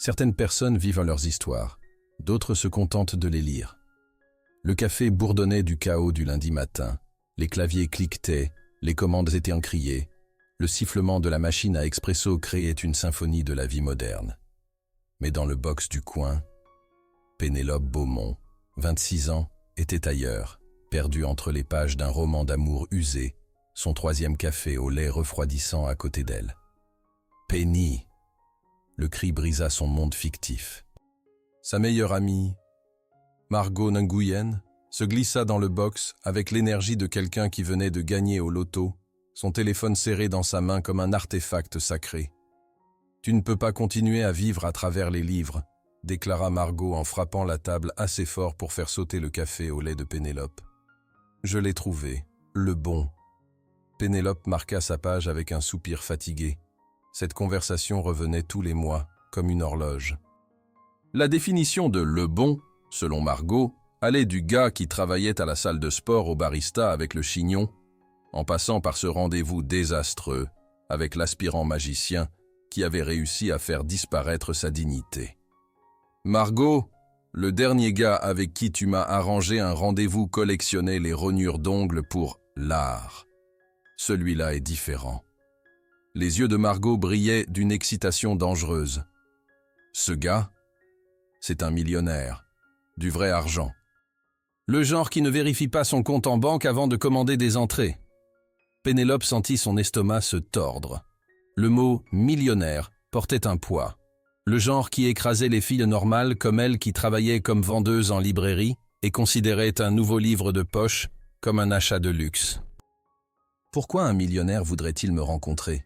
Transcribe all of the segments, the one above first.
Certaines personnes vivent leurs histoires, d'autres se contentent de les lire. Le café bourdonnait du chaos du lundi matin, les claviers cliquetaient, les commandes étaient encriées, le sifflement de la machine à expresso créait une symphonie de la vie moderne. Mais dans le box du coin, Pénélope Beaumont, 26 ans, était ailleurs, perdue entre les pages d'un roman d'amour usé, son troisième café au lait refroidissant à côté d'elle. « Penny !» Le cri brisa son monde fictif. Sa meilleure amie, Margot Nguyen, se glissa dans le box avec l'énergie de quelqu'un qui venait de gagner au loto, son téléphone serré dans sa main comme un artefact sacré. « Tu ne peux pas continuer à vivre à travers les livres », déclara Margot en frappant la table assez fort pour faire sauter le café au lait de Pénélope. « Je l'ai trouvé, le bon. » Pénélope marqua sa page avec un soupir fatigué. Cette conversation revenait tous les mois, comme une horloge. La définition de « le bon », selon Margot, allait du gars qui travaillait à la salle de sport au barista avec le chignon, en passant par ce rendez-vous désastreux avec l'aspirant magicien qui avait réussi à faire disparaître sa dignité. « Margot, le dernier gars avec qui tu m'as arrangé un rendez-vous collectionnait les rognures d'ongles pour l'art. Celui-là est différent. » Les yeux de Margot brillaient d'une excitation dangereuse. « Ce gars, c'est un millionnaire, du vrai argent. Le genre qui ne vérifie pas son compte en banque avant de commander des entrées. » Pénélope sentit son estomac se tordre. Le mot « millionnaire » portait un poids. Le genre qui écrasait les filles normales comme elle qui travaillaient comme vendeuse en librairie et considérait un nouveau livre de poche comme un achat de luxe. Pourquoi un millionnaire voudrait-il me rencontrer?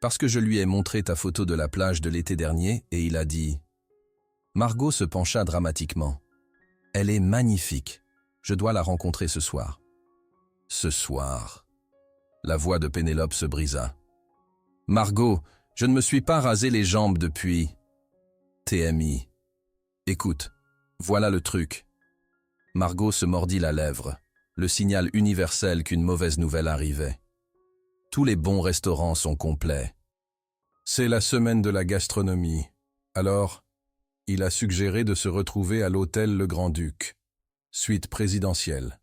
Parce que je lui ai montré ta photo de la plage de l'été dernier et il a dit... Margot se pencha dramatiquement. Elle est magnifique. Je dois la rencontrer ce soir. Ce soir. La voix de Pénélope se brisa. Margot, je ne me suis pas rasé les jambes depuis... TMI. Écoute, voilà le truc. Margot se mordit la lèvre, le signal universel qu'une mauvaise nouvelle arrivait. Tous les bons restaurants sont complets. C'est la semaine de la gastronomie. Alors, il a suggéré de se retrouver à l'hôtel Le Grand-Duc, suite présidentielle.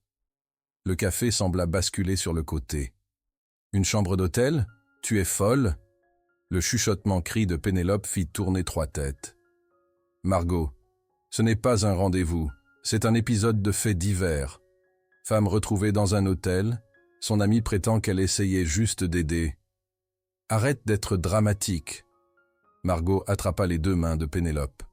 Le café sembla basculer sur le côté. Une chambre d'hôtel? Tu es folle? Le chuchotement cri de Pénélope fit tourner 3 têtes. Margot, ce n'est pas un rendez-vous, c'est un épisode de faits divers. Femme retrouvée dans un hôtel, son amie prétend qu'elle essayait juste d'aider. Arrête d'être dramatique. Margot attrapa les 2 mains de Pénélope.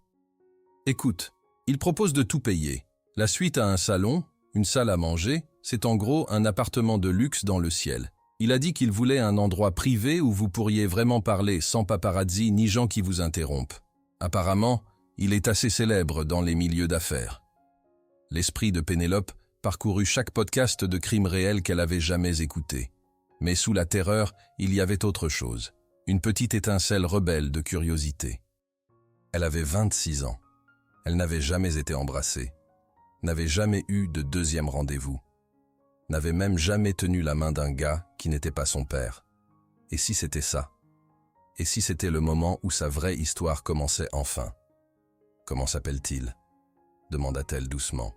Écoute, il propose de tout payer. La suite à un salon, une salle à manger, c'est en gros un appartement de luxe dans le ciel. Il a dit qu'il voulait un endroit privé où vous pourriez vraiment parler sans paparazzi ni gens qui vous interrompent. Apparemment, il est assez célèbre dans les milieux d'affaires. L'esprit de Pénélope parcourut chaque podcast de crimes réels qu'elle avait jamais écouté. Mais sous la terreur, il y avait autre chose. Une petite étincelle rebelle de curiosité. Elle avait 26 ans. Elle n'avait jamais été embrassée. N'avait jamais eu de 2e rendez-vous. N'avait même jamais tenu la main d'un gars qui n'était pas son père. Et si c'était ça? Et si c'était le moment où sa vraie histoire commençait enfin? Comment s'appelle-t-il? Demanda-t-elle doucement.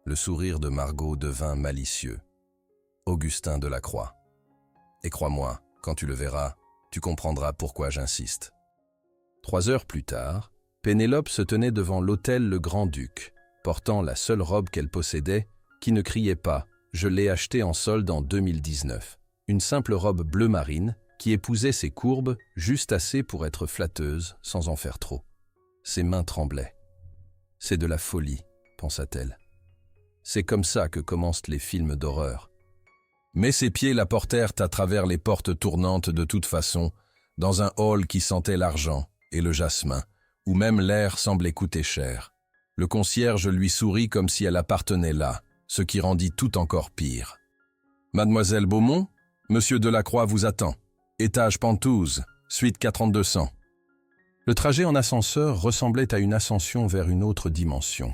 Le sourire de Margot devint malicieux. Augustin Delacroix. Et crois-moi, quand tu le verras, tu comprendras pourquoi j'insiste. 3 heures plus tard, Pénélope se tenait devant l'hôtel Le Grand-Duc, portant la seule robe qu'elle possédait, qui ne criait pas « Je l'ai achetée en solde en 2019 ». Une simple robe bleu marine qui épousait ses courbes juste assez pour être flatteuse sans en faire trop. Ses mains tremblaient. « C'est de la folie », pensa-t-elle. C'est comme ça que commencent les films d'horreur. Mais ses pieds la portèrent à travers les portes tournantes de toute façon, dans un hall qui sentait l'argent et le jasmin, où même l'air semblait coûter cher. Le concierge lui sourit comme si elle appartenait là, ce qui rendit tout encore pire. « Mademoiselle Beaumont, Monsieur Delacroix vous attend. Étage Pentouze, suite 4200. » Le trajet en ascenseur ressemblait à une ascension vers une autre dimension.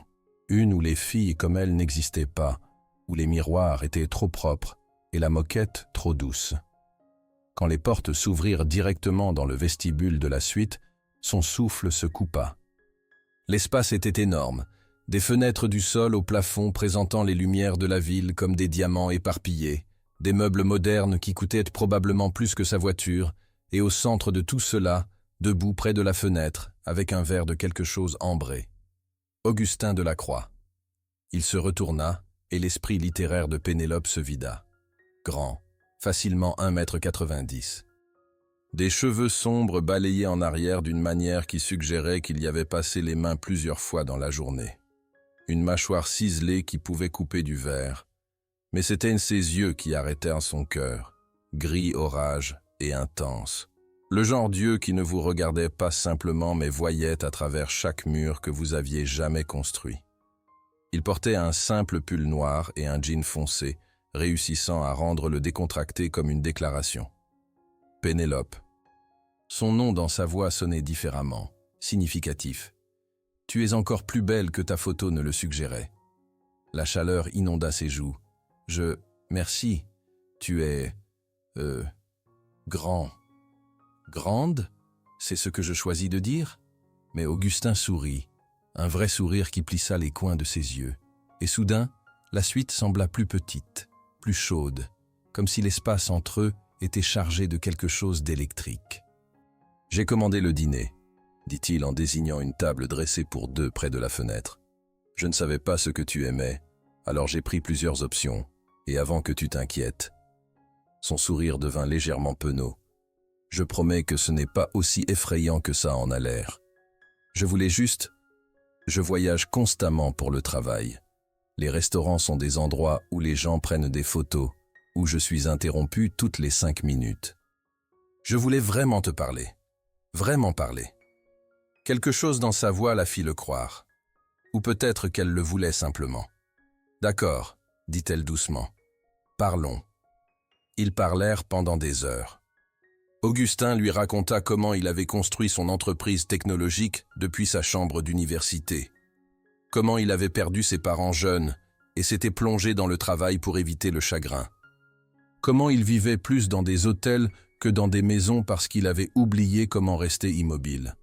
Une où les filles comme elle n'existaient pas, où les miroirs étaient trop propres et la moquette trop douce. Quand les portes s'ouvrirent directement dans le vestibule de la suite, Son souffle se coupa. L'espace était énorme, des fenêtres du sol au plafond présentant les lumières de la ville comme des diamants éparpillés, des meubles modernes qui coûtaient probablement plus que sa voiture, et au centre de tout cela, debout près de la fenêtre, avec un verre de quelque chose ambré. Augustin Delacroix. Il se retourna, et l'esprit littéraire de Pénélope se vida. Grand, facilement 1,90 m. Des cheveux sombres balayés en arrière d'une manière qui suggérait qu'il y avait passé les mains plusieurs fois dans la journée. Une mâchoire ciselée qui pouvait couper du verre. Mais c'étaient ses yeux qui arrêtèrent son cœur, gris orage et intense. Le genre d'yeux qui ne vous regardait pas simplement mais voyait à travers chaque mur que vous aviez jamais construit. Il portait un simple pull noir et un jean foncé, réussissant à rendre le décontracté comme une déclaration. Pénélope. Son nom dans sa voix sonnait différemment, significatif. Tu es encore plus belle que ta photo ne le suggérait. La chaleur inonda ses joues. Merci. Tu es... grand. Grande? C'est ce que je choisis de dire? Mais Augustin sourit, un vrai sourire qui plissa les coins de ses yeux. Et soudain, la suite sembla plus petite, plus chaude, comme si l'espace entre eux était chargé de quelque chose d'électrique. « J'ai commandé le dîner », dit-il en désignant une table dressée pour deux près de la fenêtre. « Je ne savais pas ce que tu aimais, alors j'ai pris plusieurs options, et avant que tu t'inquiètes. » Son sourire devint légèrement penaud. « Je promets que ce n'est pas aussi effrayant que ça en a l'air. Je voulais juste... Je voyage constamment pour le travail. Les restaurants sont des endroits où les gens prennent des photos, où je suis interrompu toutes les 5 minutes. Je voulais vraiment te parler. Vraiment parler. » Quelque chose dans sa voix la fit le croire. Ou peut-être qu'elle le voulait simplement. « D'accord, » dit-elle doucement. « Parlons. » Ils parlèrent pendant des heures. Augustin lui raconta comment il avait construit son entreprise technologique depuis sa chambre d'université. Comment il avait perdu ses parents jeunes et s'était plongé dans le travail pour éviter le chagrin. Comment il vivait plus dans des hôtels que dans des maisons parce qu'il avait oublié comment rester immobile.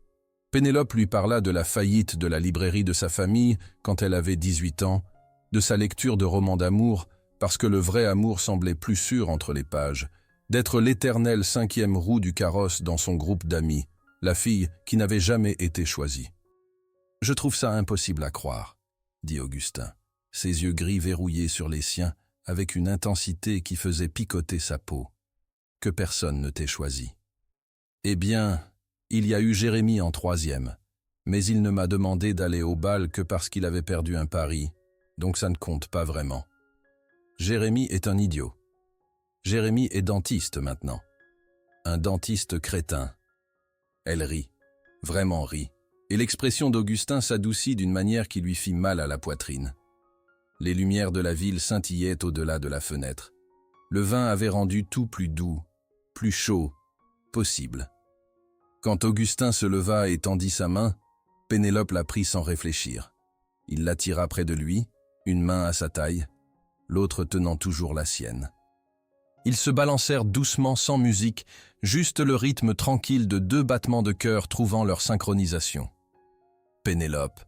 Pénélope lui parla de la faillite de la librairie de sa famille quand elle avait 18 ans, de sa lecture de romans d'amour parce que le vrai amour semblait plus sûr entre les pages, d'être l'éternelle 5e roue du carrosse dans son groupe d'amis, la fille qui n'avait jamais été choisie. « Je trouve ça impossible à croire, » dit Augustin, ses yeux gris verrouillés sur les siens, avec une intensité qui faisait picoter sa peau. « Que personne ne t'ait choisi. »« Eh bien, il y a eu Jérémie en 3e, mais il ne m'a demandé d'aller au bal que parce qu'il avait perdu un pari, donc ça ne compte pas vraiment. Jérémie est un idiot. Jérémie est dentiste maintenant. Un dentiste crétin. » Elle rit, vraiment rit, et l'expression d'Augustin s'adoucit d'une manière qui lui fit mal à la poitrine. Les lumières de la ville scintillaient au-delà de la fenêtre. Le vin avait rendu tout plus doux, plus chaud, possible. Quand Augustin se leva et tendit sa main, Pénélope la prit sans réfléchir. Il l'attira près de lui, une main à sa taille, l'autre tenant toujours la sienne. Ils se balancèrent doucement sans musique, juste le rythme tranquille de 2 battements de cœur trouvant leur synchronisation. « Pénélope »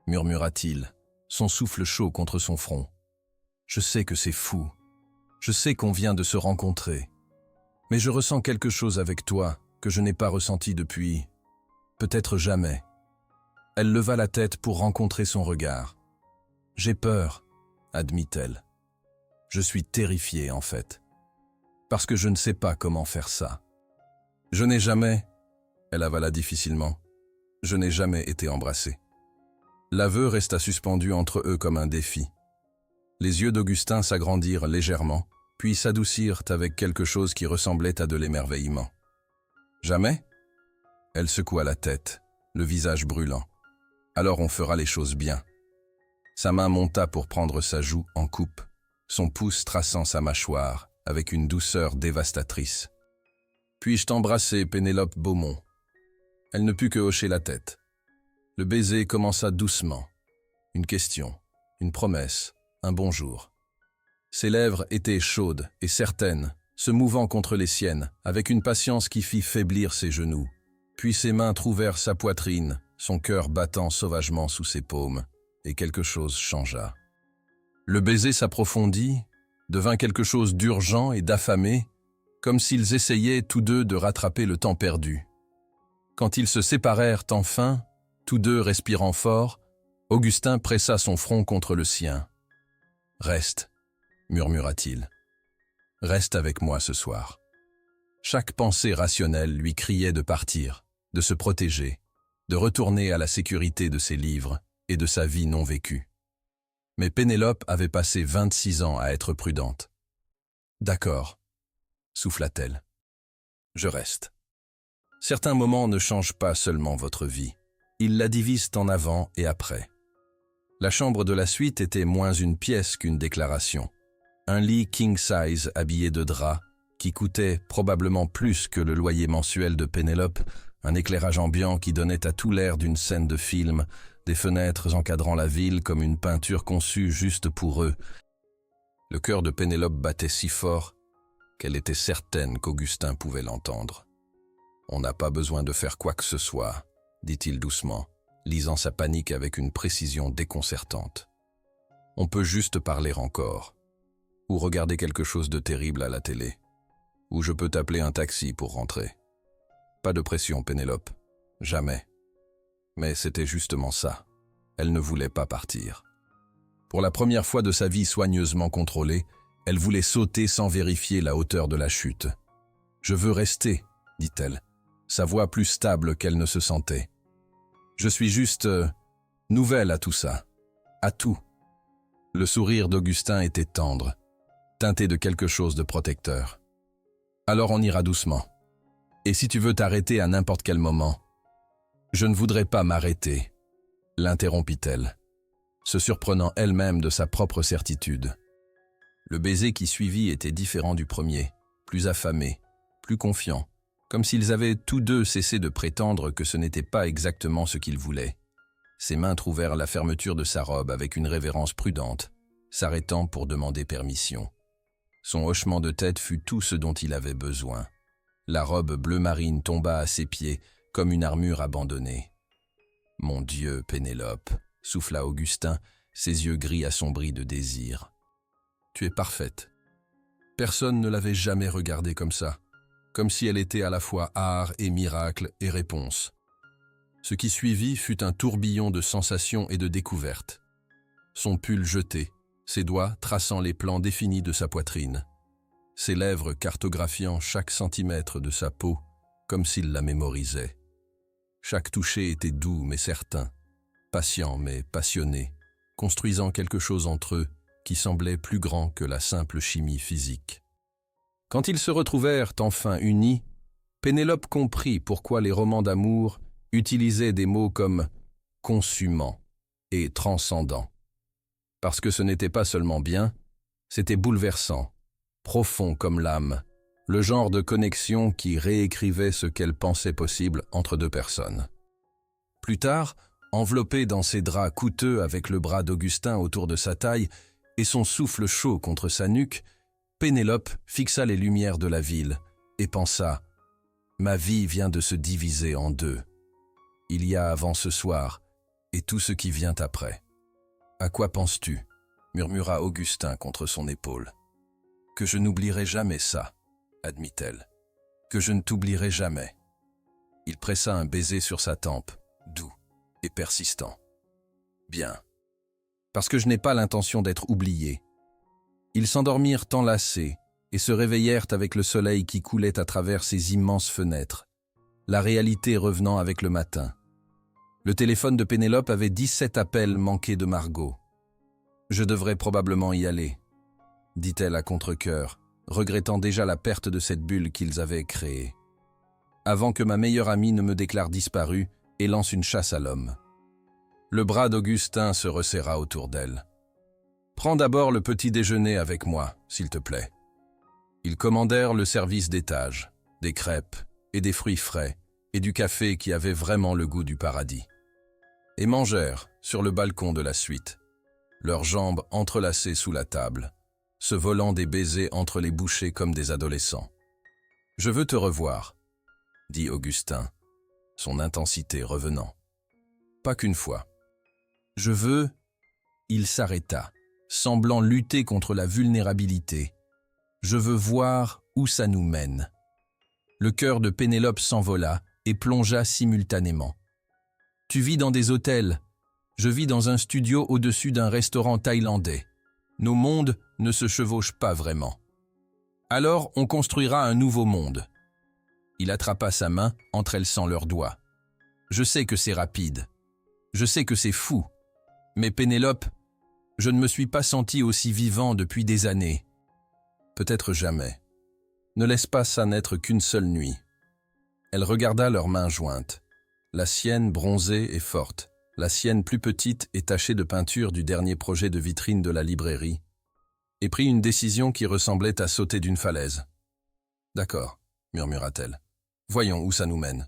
murmura-t-il, son souffle chaud contre son front. « Je sais que c'est fou. Je sais qu'on vient de se rencontrer. Mais je ressens quelque chose avec toi que je n'ai pas ressenti depuis... peut-être jamais. » Elle leva la tête pour rencontrer son regard. « J'ai peur, » admit-elle. « Je suis terrifiée, en fait. Parce que je ne sais pas comment faire ça. Je n'ai jamais... » Elle avala difficilement. « Je n'ai jamais été embrassée. » L'aveu resta suspendu entre eux comme un défi. Les yeux d'Augustin s'agrandirent légèrement, puis s'adoucirent avec quelque chose qui ressemblait à de l'émerveillement. « Jamais ?» Elle secoua la tête, le visage brûlant. « Alors on fera les choses bien. » Sa main monta pour prendre sa joue en coupe, son pouce traçant sa mâchoire avec une douceur dévastatrice. « Puis-je t'embrasser, Pénélope Beaumont ?» Elle ne put que hocher la tête. Le baiser commença doucement. Une question, une promesse, un bonjour. Ses lèvres étaient chaudes et certaines, se mouvant contre les siennes, avec une patience qui fit faiblir ses genoux. Puis ses mains trouvèrent sa poitrine, son cœur battant sauvagement sous ses paumes, et quelque chose changea. Le baiser s'approfondit, devint quelque chose d'urgent et d'affamé, comme s'ils essayaient tous deux de rattraper le temps perdu. Quand ils se séparèrent enfin, tous deux respirant fort, Augustin pressa son front contre le sien. « Reste, » murmura-t-il. « Reste avec moi ce soir. » Chaque pensée rationnelle lui criait de partir, de se protéger, de retourner à la sécurité de ses livres et de sa vie non vécue. Mais Pénélope avait passé 26 ans à être prudente. « D'accord, » souffla-t-elle. « Je reste. » Certains moments ne changent pas seulement votre vie, ils la divisent en avant et après. La chambre de la suite était moins une pièce qu'une déclaration. Un lit king size habillé de drap, qui coûtait probablement plus que le loyer mensuel de Pénélope, un éclairage ambiant qui donnait à tout l'air d'une scène de film, des fenêtres encadrant la ville comme une peinture conçue juste pour eux. Le cœur de Pénélope battait si fort qu'elle était certaine qu'Augustin pouvait l'entendre. « On n'a pas besoin de faire quoi que ce soit », dit-il doucement, lisant sa panique avec une précision déconcertante. « On peut juste parler encore, ou regarder quelque chose de terrible à la télé, ou je peux t'appeler un taxi pour rentrer. Pas de pression, Pénélope, jamais. » Mais c'était justement ça. Elle ne voulait pas partir. Pour la première fois de sa vie soigneusement contrôlée, elle voulait sauter sans vérifier la hauteur de la chute. « Je veux rester, » dit-elle, sa voix plus stable qu'elle ne se sentait. « Je suis juste nouvelle à tout ça, à tout. » Le sourire d'Augustin était tendre, teinté de quelque chose de protecteur. « Alors on ira doucement. Et si tu veux t'arrêter à n'importe quel moment, je ne voudrais pas m'arrêter, » l'interrompit-elle, se surprenant elle-même de sa propre certitude. Le baiser qui suivit était différent du premier, plus affamé, plus confiant, comme s'ils avaient tous deux cessé de prétendre que ce n'était pas exactement ce qu'ils voulaient. Ses mains trouvèrent la fermeture de sa robe avec une révérence prudente, s'arrêtant pour demander permission. Son hochement de tête fut tout ce dont il avait besoin. La robe bleu marine tomba à ses pieds comme une armure abandonnée. « Mon Dieu, Pénélope !» souffla Augustin, ses yeux gris assombris de désir. « Tu es parfaite. » Personne ne l'avait jamais regardée comme ça, comme si elle était à la fois art et miracle et réponse. Ce qui suivit fut un tourbillon de sensations et de découvertes. Son pull jeté, ses doigts traçant les plans définis de sa poitrine, ses lèvres cartographiant chaque centimètre de sa peau, comme s'il la mémorisait. Chaque toucher était doux mais certain, patient mais passionné, construisant quelque chose entre eux qui semblait plus grand que la simple chimie physique. Quand ils se retrouvèrent enfin unis, Pénélope comprit pourquoi les romans d'amour utilisaient des mots comme « consumant » et « transcendant ». Parce que ce n'était pas seulement bien, c'était bouleversant, profond comme l'âme, le genre de connexion qui réécrivait ce qu'elle pensait possible entre deux personnes. Plus tard, enveloppée dans ses draps coûteux avec le bras d'Augustin autour de sa taille et son souffle chaud contre sa nuque, Pénélope fixa les lumières de la ville et pensa « Ma vie vient de se diviser en deux. Il y a avant ce soir et tout ce qui vient après. » « À quoi penses-tu » murmura Augustin contre son épaule. « Que je n'oublierai jamais ça, » admit-elle. « Que je ne t'oublierai jamais. » Il pressa un baiser sur sa tempe, doux et persistant. « Bien. Parce que je n'ai pas l'intention d'être oublié. » Ils s'endormirent enlacés et se réveillèrent avec le soleil qui coulait à travers ces immenses fenêtres, la réalité revenant avec le matin. Le téléphone de Pénélope avait 17 appels manqués de Margot. « Je devrais probablement y aller », dit-elle à contre-cœur, regrettant déjà la perte de cette bulle qu'ils avaient créée. « Avant que ma meilleure amie ne me déclare disparue et lance une chasse à l'homme. » Le bras d'Augustin se resserra autour d'elle. « Prends d'abord le petit déjeuner avec moi, s'il te plaît. » Ils commandèrent le service d'étage, des crêpes et des fruits frais, et du café qui avait vraiment le goût du paradis. Et mangèrent sur le balcon de la suite, leurs jambes entrelacées sous la table, se volant des baisers entre les bouchées comme des adolescents. « Je veux te revoir, » dit Augustin, son intensité revenant. Pas qu'une fois. Je veux... Il s'arrêta, semblant lutter contre la vulnérabilité. Je veux voir où ça nous mène. Le cœur de Pénélope s'envola et plongea simultanément. Tu vis dans des hôtels. Je vis dans un studio au-dessus d'un restaurant thaïlandais. Nos mondes ne se chevauchent pas vraiment. Alors on construira un nouveau monde. Il attrapa sa main, entrelaçant leurs doigts. Je sais que c'est rapide. Je sais que c'est fou. Mais Pénélope, je ne me suis pas senti aussi vivant depuis des années. Peut-être jamais. Ne laisse pas ça n'être qu'une seule nuit. Elle regarda leurs mains jointes. La sienne bronzée et forte. La sienne plus petite et tachée de peinture du dernier projet de vitrine de la librairie. Et prit une décision qui ressemblait à sauter d'une falaise. « D'accord », murmura-t-elle. « Voyons où ça nous mène. »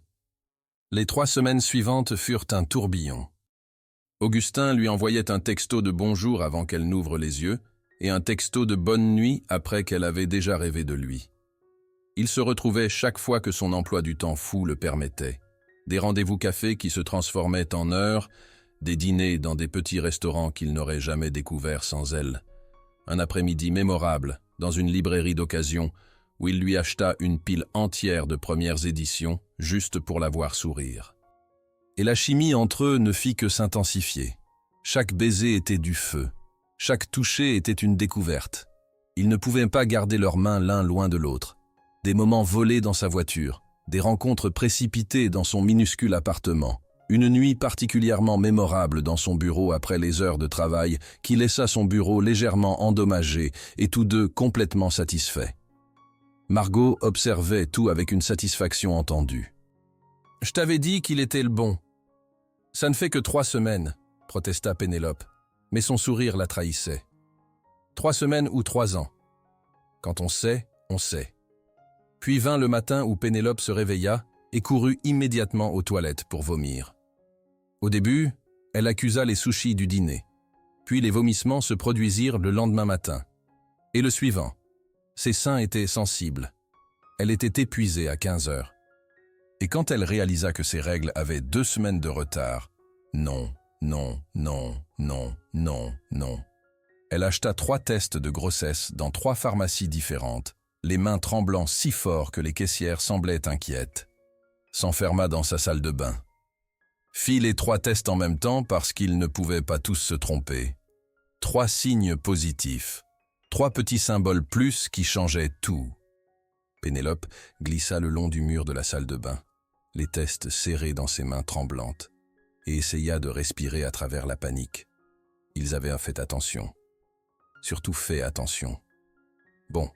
Les 3 semaines suivantes furent un tourbillon. Augustin lui envoyait un texto de bonjour avant qu'elle n'ouvre les yeux et un texto de bonne nuit après qu'elle avait déjà rêvé de lui. Il se retrouvait chaque fois que son emploi du temps fou le permettait. Des rendez-vous cafés qui se transformaient en heures, des dîners dans des petits restaurants qu'il n'aurait jamais découverts sans elle. Un après-midi mémorable dans une librairie d'occasion où il lui acheta une pile entière de premières éditions juste pour la voir sourire. Et la chimie entre eux ne fit que s'intensifier. Chaque baiser était du feu. Chaque toucher était une découverte. Ils ne pouvaient pas garder leurs mains l'un loin de l'autre. Des moments volés dans sa voiture, des rencontres précipitées dans son minuscule appartement, une nuit particulièrement mémorable dans son bureau après les heures de travail qui laissa son bureau légèrement endommagé et tous deux complètement satisfaits. Margot observait tout avec une satisfaction entendue. « Je t'avais dit qu'il était le bon. »« Ça ne fait que 3 semaines, » protesta Pénélope, mais son sourire la trahissait. 3 semaines ou 3 ans. Quand on sait, on sait. Puis vint le matin où Pénélope se réveilla et courut immédiatement aux toilettes pour vomir. Au début, elle accusa les sushis du dîner. Puis les vomissements se produisirent le lendemain matin. Et le suivant. Ses seins étaient sensibles. Elle était épuisée à 15 heures. Et quand elle réalisa que ses règles avaient 2 semaines de retard, non, non, non, non, non, non. Elle acheta 3 tests de grossesse dans 3 pharmacies différentes, les mains tremblant si fort que les caissières semblaient inquiètes. S'enferma dans sa salle de bain. Fit les 3 tests en même temps parce qu'ils ne pouvaient pas tous se tromper. 3 signes positifs. 3 petits symboles plus qui changeaient tout. Pénélope glissa le long du mur de la salle de bain, les tests serrés dans ses mains tremblantes, et essaya de respirer à travers la panique. Ils avaient fait attention. Surtout fait attention. Bon,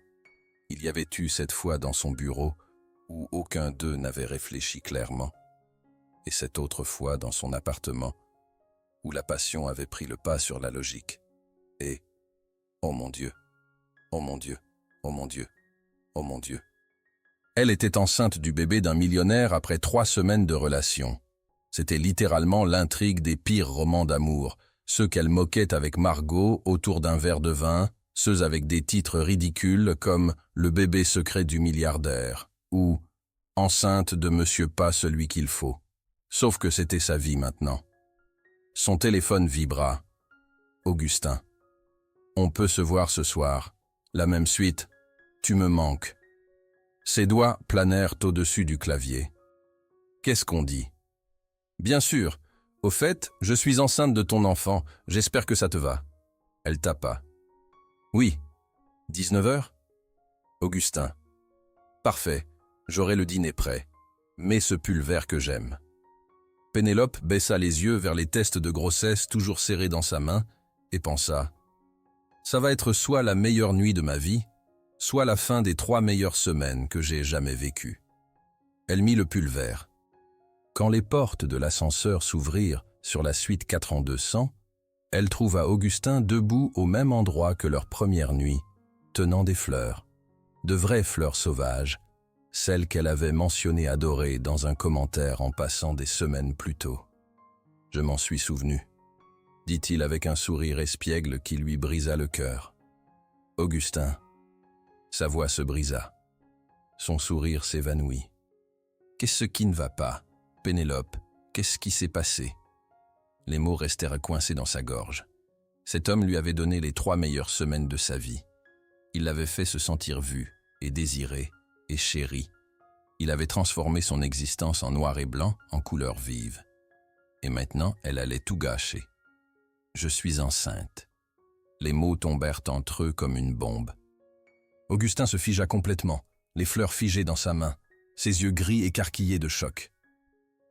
il y avait eu cette fois dans son bureau où aucun d'eux n'avait réfléchi clairement, et cette autre fois dans son appartement où la passion avait pris le pas sur la logique. Et, oh mon Dieu, oh mon Dieu, oh mon Dieu, oh mon Dieu. Elle était enceinte du bébé d'un millionnaire après 3 semaines de relation. C'était littéralement l'intrigue des pires romans d'amour, ceux qu'elle moquait avec Margot autour d'un verre de vin, ceux avec des titres ridicules comme « Le bébé secret du milliardaire » ou « Enceinte de monsieur pas celui qu'il faut ». Sauf que c'était sa vie maintenant. Son téléphone vibra. Augustin. On peut se voir ce soir. La même suite. Tu me manques. Ses doigts planèrent au-dessus du clavier. Qu'est-ce qu'on dit? Bien sûr. Au fait, je suis enceinte de ton enfant. J'espère que ça te va. Elle tapa. Oui. 19 heures? Augustin. Parfait. J'aurai le dîner prêt. Mets ce pull vert que j'aime. Pénélope baissa les yeux vers les tests de grossesse toujours serrés dans sa main et pensa « Ça va être soit la meilleure nuit de ma vie, soit la fin des 3 meilleures semaines que j'ai jamais vécues. » Elle mit le pull vert. Quand les portes de l'ascenseur s'ouvrirent sur la suite 4 en 200, elle trouva Augustin debout au même endroit que leur première nuit, tenant des fleurs, de vraies fleurs sauvages, celles qu'elle avait mentionnées adorer dans un commentaire en passant des semaines plus tôt. « Je m'en suis souvenu », dit-il avec un sourire espiègle qui lui brisa le cœur. « Augustin ». Sa voix se brisa. Son sourire s'évanouit. « Qu'est-ce qui ne va pas ?» Pénélope, qu'est-ce qui s'est passé ?» Les mots restèrent coincés dans sa gorge. Cet homme lui avait donné les 3 meilleures semaines de sa vie. Il l'avait fait se sentir vu et désiré et chéri. Il avait transformé son existence en noir et blanc en couleurs vives. Et maintenant, elle allait tout gâcher. « Je suis enceinte. » Les mots tombèrent entre eux comme une bombe. Augustin se figea complètement, les fleurs figées dans sa main, ses yeux gris écarquillés de choc.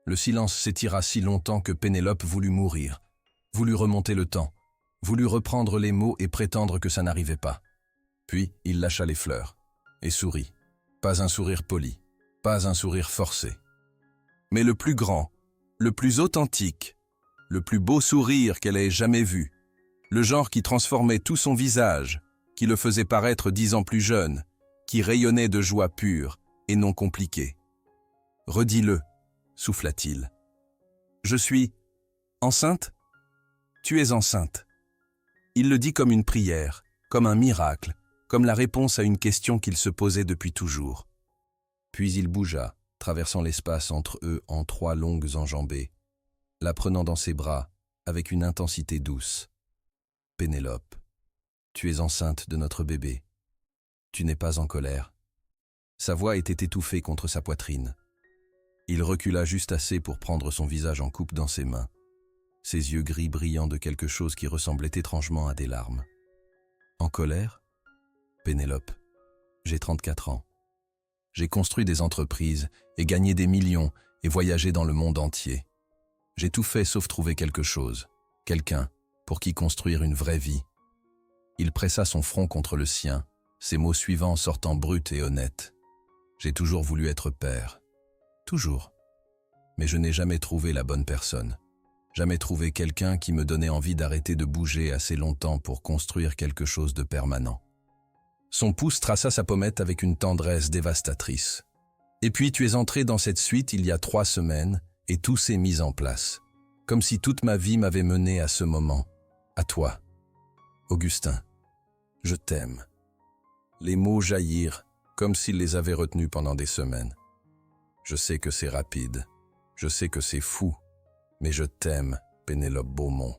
Le silence s'étira si longtemps que Pénélope voulut mourir, voulut remonter le temps, voulut reprendre les mots et prétendre que ça n'arrivait pas. Puis il lâcha les fleurs et sourit. Pas un sourire poli, pas un sourire forcé. Mais le plus grand, le plus authentique, le plus beau sourire qu'elle ait jamais vu, le genre qui transformait tout son visage, qui le faisait paraître 10 ans plus jeune, qui rayonnait de joie pure et non compliquée. « Redis-le », souffla-t-il. « Je suis enceinte ? Tu es enceinte. » Il le dit comme une prière, comme un miracle, comme la réponse à une question qu'il se posait depuis toujours. Puis il bougea, traversant l'espace entre eux en 3 longues enjambées, la prenant dans ses bras avec une intensité douce. « Pénélope, tu es enceinte de notre bébé. Tu n'es pas en colère. » Sa voix était étouffée contre sa poitrine. Il recula juste assez pour prendre son visage en coupe dans ses mains, ses yeux gris brillant de quelque chose qui ressemblait étrangement à des larmes. « En colère ? Pénélope, j'ai 34 ans. J'ai construit des entreprises et gagné des millions et voyagé dans le monde entier. J'ai tout fait sauf trouver quelque chose, quelqu'un, pour qui construire une vraie vie. » Il pressa son front contre le sien, ses mots suivants sortant bruts et honnêtes. « J'ai toujours voulu être père. Toujours. Mais je n'ai jamais trouvé la bonne personne. Jamais trouvé quelqu'un qui me donnait envie d'arrêter de bouger assez longtemps pour construire quelque chose de permanent. » Son pouce traça sa pommette avec une tendresse dévastatrice. « Et puis tu es entré dans cette suite il y a 3 semaines et tout s'est mis en place. Comme si toute ma vie m'avait mené à ce moment. À toi. Augustin, je t'aime. » Les mots jaillirent, comme s'il les avait retenus pendant des semaines. « Je sais que c'est rapide, je sais que c'est fou, mais je t'aime, Pénélope Beaumont.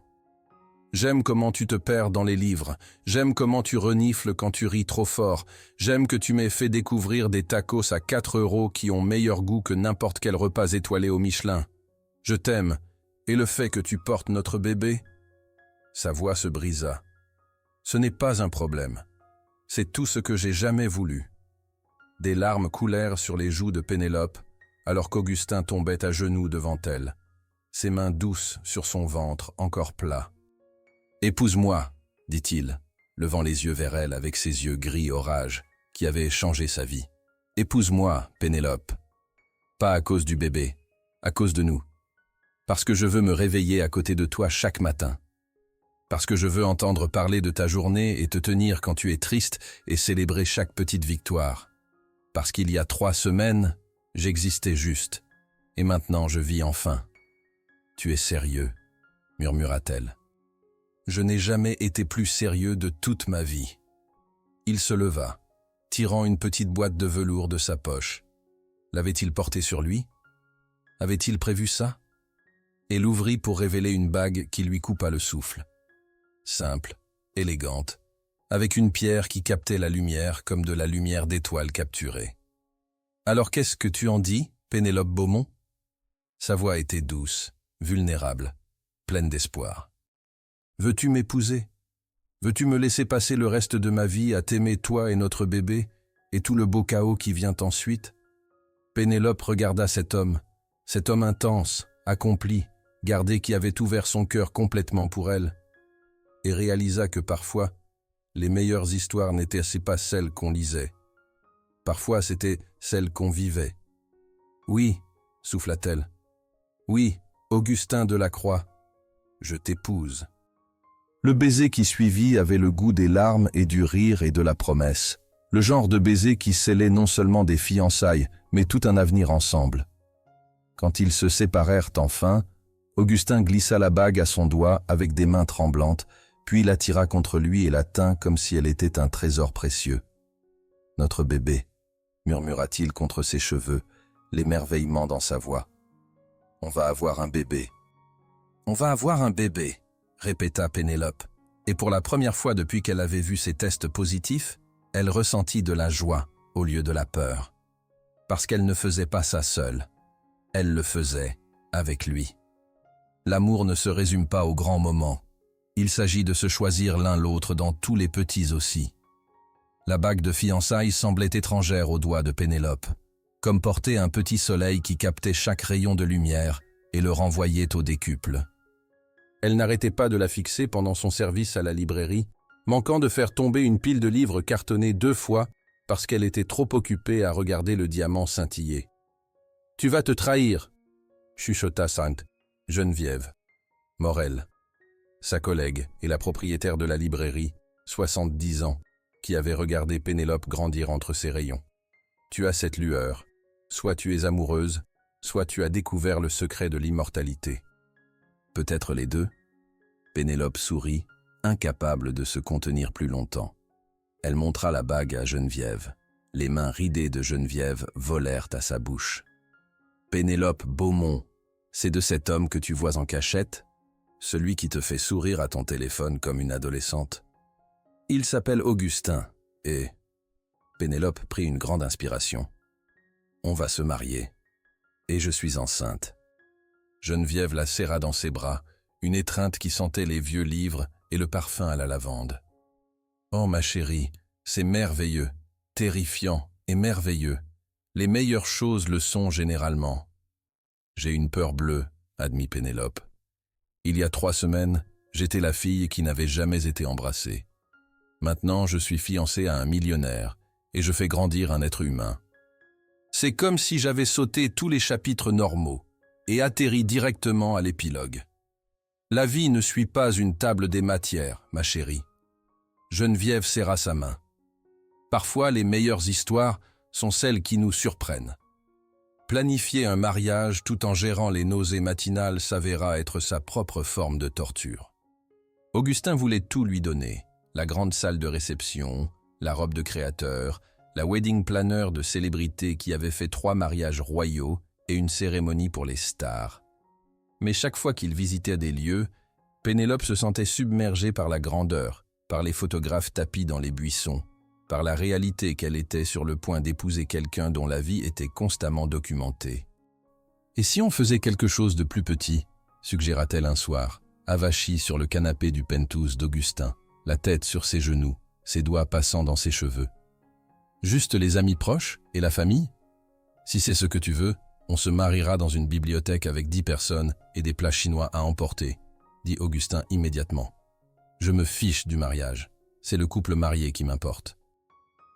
J'aime comment tu te perds dans les livres, j'aime comment tu renifles quand tu ris trop fort, j'aime que tu m'aies fait découvrir des tacos à 4 € qui ont meilleur goût que n'importe quel repas étoilé au Michelin. Je t'aime, et le fait que tu portes notre bébé ?» Sa voix se brisa. « Ce n'est pas un problème. C'est tout ce que j'ai jamais voulu. » Des larmes coulèrent sur les joues de Pénélope, alors qu'Augustin tombait à genoux devant elle, ses mains douces sur son ventre encore plat. « Épouse-moi, » dit-il, levant les yeux vers elle avec ses yeux gris orage qui avaient changé sa vie. « Épouse-moi, Pénélope. Pas à cause du bébé, à cause de nous. Parce que je veux me réveiller à côté de toi chaque matin. Parce que je veux entendre parler de ta journée et te tenir quand tu es triste et célébrer chaque petite victoire. Parce qu'il y a 3 semaines, j'existais juste, et maintenant je vis enfin. Tu es sérieux, murmura-t-elle. Je n'ai jamais été plus sérieux de toute ma vie. Il se leva, tirant une petite boîte de velours de sa poche. L'avait-il portée sur lui? Avait-il prévu ça? Et l'ouvrit pour révéler une bague qui lui coupa le souffle. Simple, élégante, avec une pierre qui captait la lumière comme de la lumière d'étoiles capturée. « Alors qu'est-ce que tu en dis, Pénélope Beaumont ?» Sa voix était douce, vulnérable, pleine d'espoir. « Veux-tu m'épouser? Veux-tu me laisser passer le reste de ma vie à t'aimer toi et notre bébé, et tout le beau chaos qui vient ensuite ?» Pénélope regarda cet homme intense, accompli, gardé qui avait ouvert son cœur complètement pour elle, et réalisa que parfois, les meilleures histoires n'étaient pas celles qu'on lisait. Parfois, c'était celles qu'on vivait. « Oui, » souffla-t-elle. « Oui, Augustin Delacroix, je t'épouse. » Le baiser qui suivit avait le goût des larmes et du rire et de la promesse. Le genre de baiser qui scellait non seulement des fiançailles, mais tout un avenir ensemble. Quand ils se séparèrent enfin, Augustin glissa la bague à son doigt avec des mains tremblantes, puis la tira contre lui et la tint comme si elle était un trésor précieux. « Notre bébé », murmura-t-il contre ses cheveux, l'émerveillement dans sa voix. On va avoir un bébé. On va avoir un bébé, répéta Pénélope. Et pour la première fois depuis qu'elle avait vu ses tests positifs, elle ressentit de la joie au lieu de la peur. Parce qu'elle ne faisait pas ça seule. Elle le faisait avec lui. L'amour ne se résume pas aux grands moments. Il s'agit de se choisir l'un l'autre dans tous les petits aussi. La bague de fiançailles semblait étrangère aux doigts de Pénélope, comme porter un petit soleil qui captait chaque rayon de lumière et le renvoyait au décuple. Elle n'arrêtait pas de la fixer pendant son service à la librairie, manquant de faire tomber une pile de livres cartonnés 2 fois parce qu'elle était trop occupée à regarder le diamant scintiller. « Tu vas te trahir !» chuchota Sainte Geneviève Morel, sa collègue et la propriétaire de la librairie, 70 ans, qui avait regardé Pénélope grandir entre ses rayons. « Tu as cette lueur. Soit tu es amoureuse, soit tu as découvert le secret de l'immortalité. » Peut-être les deux. Pénélope sourit, incapable de se contenir plus longtemps. Elle montra la bague à Geneviève. Les mains ridées de Geneviève volèrent à sa bouche. « Pénélope Beaumont, c'est de cet homme que tu vois en cachette, celui qui te fait sourire à ton téléphone comme une adolescente. Il s'appelle Augustin, et... » Pénélope prit une grande inspiration. « On va se marier, et je suis enceinte. » Geneviève la serra dans ses bras, une étreinte qui sentait les vieux livres et le parfum à la lavande. « Oh ma chérie, c'est merveilleux, terrifiant et merveilleux. Les meilleures choses le sont généralement. »« J'ai une peur bleue, » admit Pénélope. « Il y a 3 semaines, j'étais la fille qui n'avait jamais été embrassée. Maintenant, je suis fiancée à un millionnaire et je fais grandir un être humain. C'est comme si j'avais sauté tous les chapitres normaux et atterri directement à l'épilogue. La vie ne suit pas une table des matières, ma chérie. » Geneviève serra sa main. « Parfois, les meilleures histoires sont celles qui nous surprennent. » Planifier un mariage tout en gérant les nausées matinales s'avéra être sa propre forme de torture. Augustin voulait tout lui donner, la grande salle de réception, la robe de créateur, la wedding planner de célébrités qui avait fait 3 mariages royaux et une cérémonie pour les stars. Mais chaque fois qu'il visitait des lieux, Pénélope se sentait submergée par la grandeur, par les photographes tapis dans les buissons, par la réalité qu'elle était sur le point d'épouser quelqu'un dont la vie était constamment documentée. « Et si on faisait quelque chose de plus petit ?» suggéra-t-elle un soir, avachie sur le canapé du penthouse d'Augustin, la tête sur ses genoux, ses doigts passant dans ses cheveux. « Juste les amis proches et la famille ? Si c'est ce que tu veux, on se mariera dans une bibliothèque avec 10 personnes et des plats chinois à emporter, » dit Augustin immédiatement. « Je me fiche du mariage. C'est le couple marié qui m'importe. »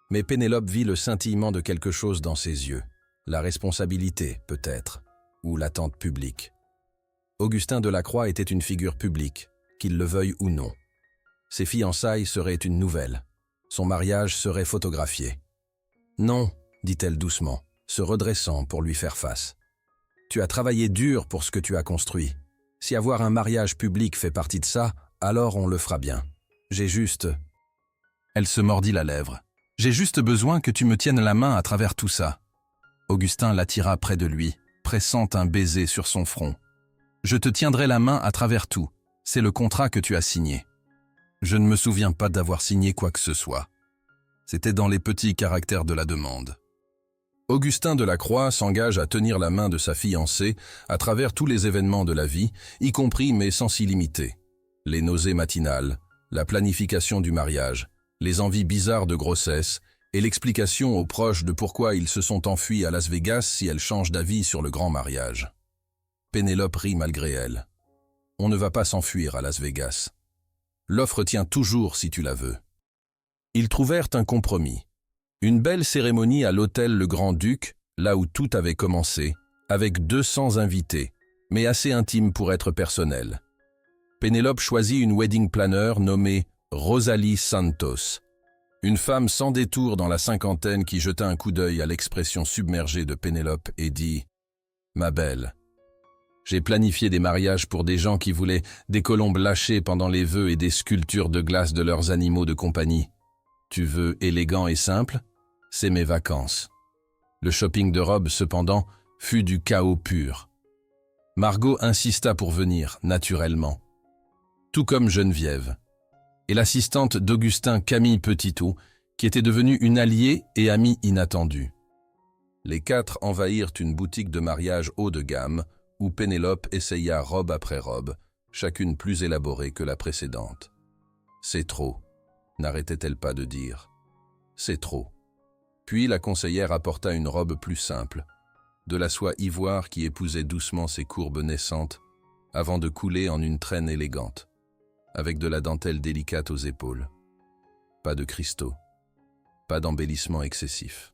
Mais Pénélope vit le scintillement de quelque chose dans ses yeux. La responsabilité, peut-être, ou l'attente publique. Augustin Delacroix était une figure publique, qu'il le veuille ou non. Ses fiançailles seraient une nouvelle. Son mariage serait photographié. « Non, » dit-elle doucement, se redressant pour lui faire face. « Tu as travaillé dur pour ce que tu as construit. Si avoir un mariage public fait partie de ça, alors on le fera bien. J'ai juste... » Elle se mordit la lèvre. « J'ai juste besoin que tu me tiennes la main à travers tout ça. » Augustin l'attira près de lui, pressant un baiser sur son front. « Je te tiendrai la main à travers tout. C'est le contrat que tu as signé. » Je ne me souviens pas d'avoir signé quoi que ce soit. C'était dans les petits caractères de la demande. Augustin Delacroix s'engage à tenir la main de sa fiancée à travers tous les événements de la vie, y compris mais sans s'y limiter. Les nausées matinales, la planification du mariage, les envies bizarres de grossesse et l'explication aux proches de pourquoi ils se sont enfuis à Las Vegas si elle change d'avis sur le grand mariage. Pénélope rit malgré elle. On ne va pas s'enfuir à Las Vegas. L'offre tient toujours si tu la veux. Ils trouvèrent un compromis. Une belle cérémonie à l'hôtel Le Grand-Duc, là où tout avait commencé, avec 200 invités, mais assez intime pour être personnel. Pénélope choisit une wedding planner nommée Rosalie Santos, une femme sans détour dans la cinquantaine qui jeta un coup d'œil à l'expression submergée de Pénélope et dit « Ma belle, j'ai planifié des mariages pour des gens qui voulaient des colombes lâchées pendant les vœux et des sculptures de glace de leurs animaux de compagnie. Tu veux élégant et simple ? C'est mes vacances. » Le shopping de robes, cependant, fut du chaos pur. Margot insista pour venir, naturellement. Tout comme Geneviève. Et l'assistante d'Augustin, Camille Petitot, qui était devenue une alliée et amie inattendue. Les 4 envahirent une boutique de mariage haut de gamme, où Pénélope essaya robe après robe, chacune plus élaborée que la précédente. « C'est trop », n'arrêtait-elle pas de dire. « C'est trop ». Puis la conseillère apporta une robe plus simple, de la soie ivoire qui épousait doucement ses courbes naissantes, avant de couler en une traîne élégante, avec de la dentelle délicate aux épaules. Pas de cristaux, pas d'embellissement excessif.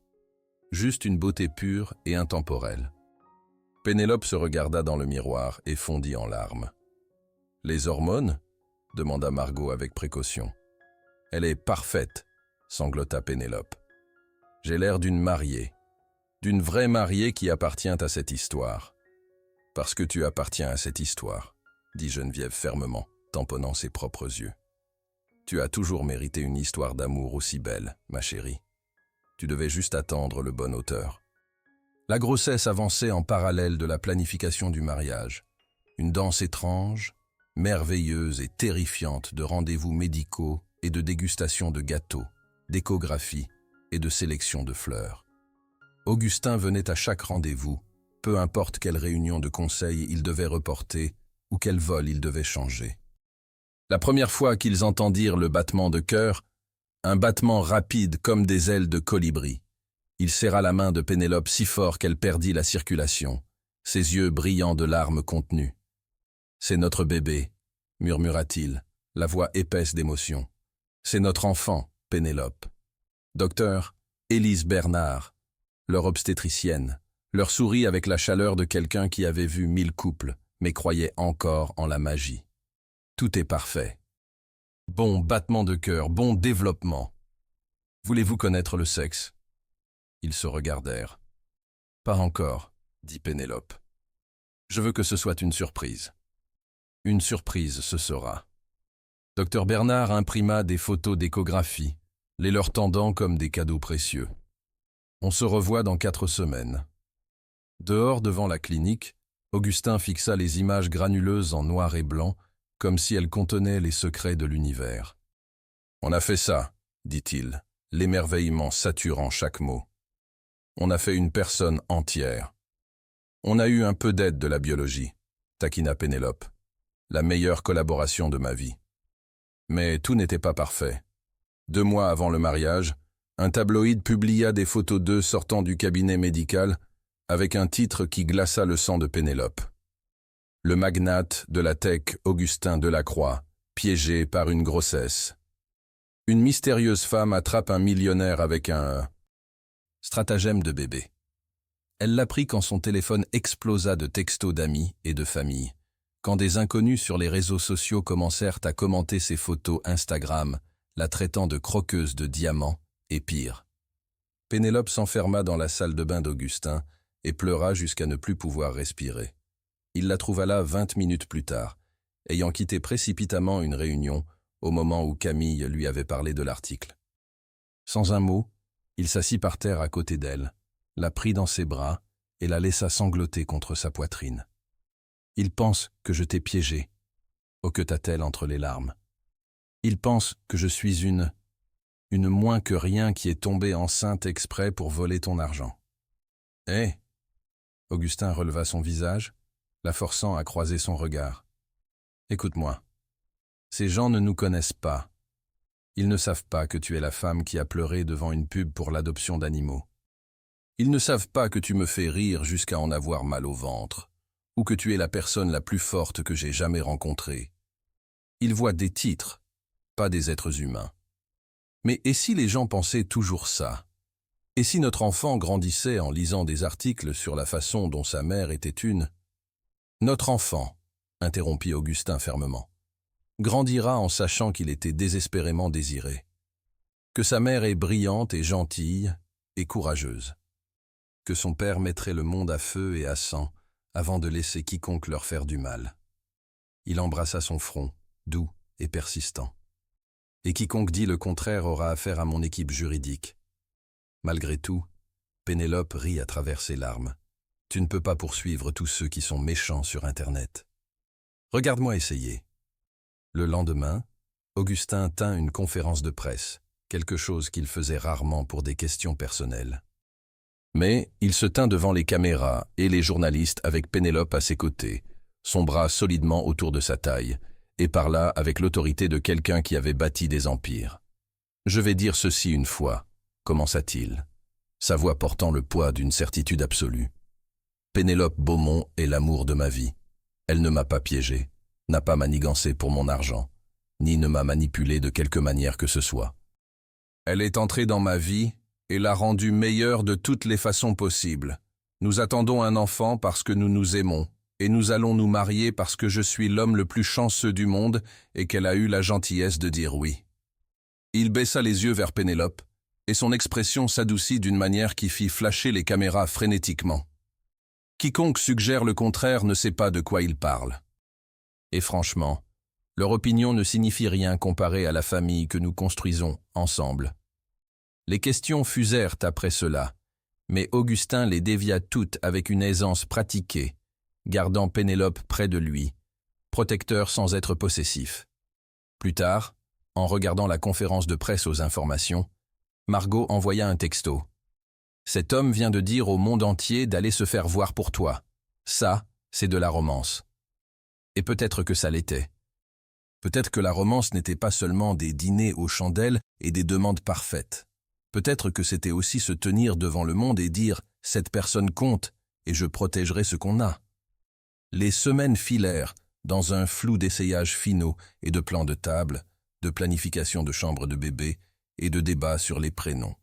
Juste une beauté pure et intemporelle. Pénélope se regarda dans le miroir et fondit en larmes. « Les hormones ?» demanda Margot avec précaution. « Elle est parfaite !» sanglota Pénélope. « J'ai l'air d'une mariée, d'une vraie mariée qui appartient à cette histoire. »« Parce que tu appartiens à cette histoire, » dit Geneviève fermement, tamponnant ses propres yeux. « Tu as toujours mérité une histoire d'amour aussi belle, ma chérie. Tu devais juste attendre le bon auteur. » La grossesse avançait en parallèle de la planification du mariage. Une danse étrange, merveilleuse et terrifiante de rendez-vous médicaux et de dégustation de gâteaux, d'échographie et de sélection de fleurs. Augustin venait à chaque rendez-vous, peu importe quelle réunion de conseil il devait reporter ou quel vol il devait changer. La première fois qu'ils entendirent le battement de cœur, un battement rapide comme des ailes de colibri, il serra la main de Pénélope si fort qu'elle perdit la circulation, ses yeux brillants de larmes contenues. « C'est notre bébé », murmura-t-il, la voix épaisse d'émotion. « C'est notre enfant, Pénélope. » Docteur, Élise Bernard, leur obstétricienne, leur sourit avec la chaleur de quelqu'un qui avait vu 1000 couples, mais croyait encore en la magie. Tout est parfait. Bon battement de cœur, bon développement. Voulez-vous connaître le sexe ? Ils se regardèrent. « Pas encore, » dit Pénélope. « Je veux que ce soit une surprise. » Une surprise ce sera. Docteur Bernard imprima des photos d'échographie, les leur tendant comme des cadeaux précieux. On se revoit dans 4 semaines. Dehors devant la clinique, Augustin fixa les images granuleuses en noir et blanc, comme si elles contenaient les secrets de l'univers. « On a fait ça, » dit-il, l'émerveillement saturant chaque mot. « On a fait une personne entière. On a eu un peu d'aide de la biologie, » taquina Pénélope. « La meilleure collaboration de ma vie. » Mais tout n'était pas parfait. 2 mois avant le mariage, un tabloïd publia des photos d'eux sortant du cabinet médical avec un titre qui glaça le sang de Pénélope. Le magnate de la tech Augustin Delacroix, piégé par une grossesse. Une mystérieuse femme attrape un millionnaire avec un stratagème de bébé. Elle l'apprit quand son téléphone explosa de textos d'amis et de famille, quand des inconnus sur les réseaux sociaux commencèrent à commenter ses photos Instagram, la traitant de croqueuse de diamants, et pire. Pénélope s'enferma dans la salle de bain d'Augustin et pleura jusqu'à ne plus pouvoir respirer. Il la trouva là 20 minutes plus tard, ayant quitté précipitamment une réunion au moment où Camille lui avait parlé de l'article. Sans un mot, il s'assit par terre à côté d'elle, la prit dans ses bras et la laissa sangloter contre sa poitrine. « Il pense que je t'ai piégé », hoqueta-t-elle entre les larmes. « Il pense que je suis une moins que rien qui est tombée enceinte exprès pour voler ton argent. »« Eh » Augustin releva son visage, la forçant à croiser son regard. « Écoute-moi. Ces gens ne nous connaissent pas. Ils ne savent pas que tu es la femme qui a pleuré devant une pub pour l'adoption d'animaux. Ils ne savent pas que tu me fais rire jusqu'à en avoir mal au ventre, ou que tu es la personne la plus forte que j'ai jamais rencontrée. Ils voient des titres, pas des êtres humains. Mais et si les gens pensaient toujours ça? Et si notre enfant grandissait en lisant des articles sur la façon dont sa mère était une... Notre enfant, interrompit Augustin fermement, grandira en sachant qu'il était désespérément désiré, que sa mère est brillante et gentille et courageuse, que son père mettrait le monde à feu et à sang avant de laisser quiconque leur faire du mal. Il embrassa son front, doux et persistant. Et quiconque dit le contraire aura affaire à mon équipe juridique. Malgré tout, Pénélope rit à travers ses larmes. Tu ne peux pas poursuivre tous ceux qui sont méchants sur Internet. Regarde-moi essayer. Le lendemain, Augustin tint une conférence de presse, quelque chose qu'il faisait rarement pour des questions personnelles. Mais il se tint devant les caméras et les journalistes avec Pénélope à ses côtés, son bras solidement autour de sa taille, et parla avec l'autorité de quelqu'un qui avait bâti des empires. « Je vais dire ceci une fois », commença-t-il, sa voix portant le poids d'une certitude absolue. « Pénélope Beaumont est l'amour de ma vie. Elle ne m'a pas piégé, n'a pas manigancé pour mon argent, ni ne m'a manipulé de quelque manière que ce soit. Elle est entrée dans ma vie et l'a rendue meilleure de toutes les façons possibles. Nous attendons un enfant parce que nous nous aimons, et nous allons nous marier parce que je suis l'homme le plus chanceux du monde et qu'elle a eu la gentillesse de dire oui. » Il baissa les yeux vers Pénélope, et son expression s'adoucit d'une manière qui fit flasher les caméras frénétiquement. Quiconque suggère le contraire ne sait pas de quoi il parle. Et franchement, leur opinion ne signifie rien comparée à la famille que nous construisons ensemble. Les questions fusèrent après cela, mais Augustin les dévia toutes avec une aisance pratiquée, gardant Pénélope près de lui, protecteur sans être possessif. Plus tard, en regardant la conférence de presse aux informations, Margot envoya un texto. « Cet homme vient de dire au monde entier d'aller se faire voir pour toi. Ça, c'est de la romance. » Et peut-être que ça l'était. Peut-être que la romance n'était pas seulement des dîners aux chandelles et des demandes parfaites. Peut-être que c'était aussi se tenir devant le monde et dire « cette personne compte et je protégerai ce qu'on a ». Les semaines filèrent dans un flou d'essayages finaux et de plans de table, de planification de chambre de bébé et de débats sur les prénoms.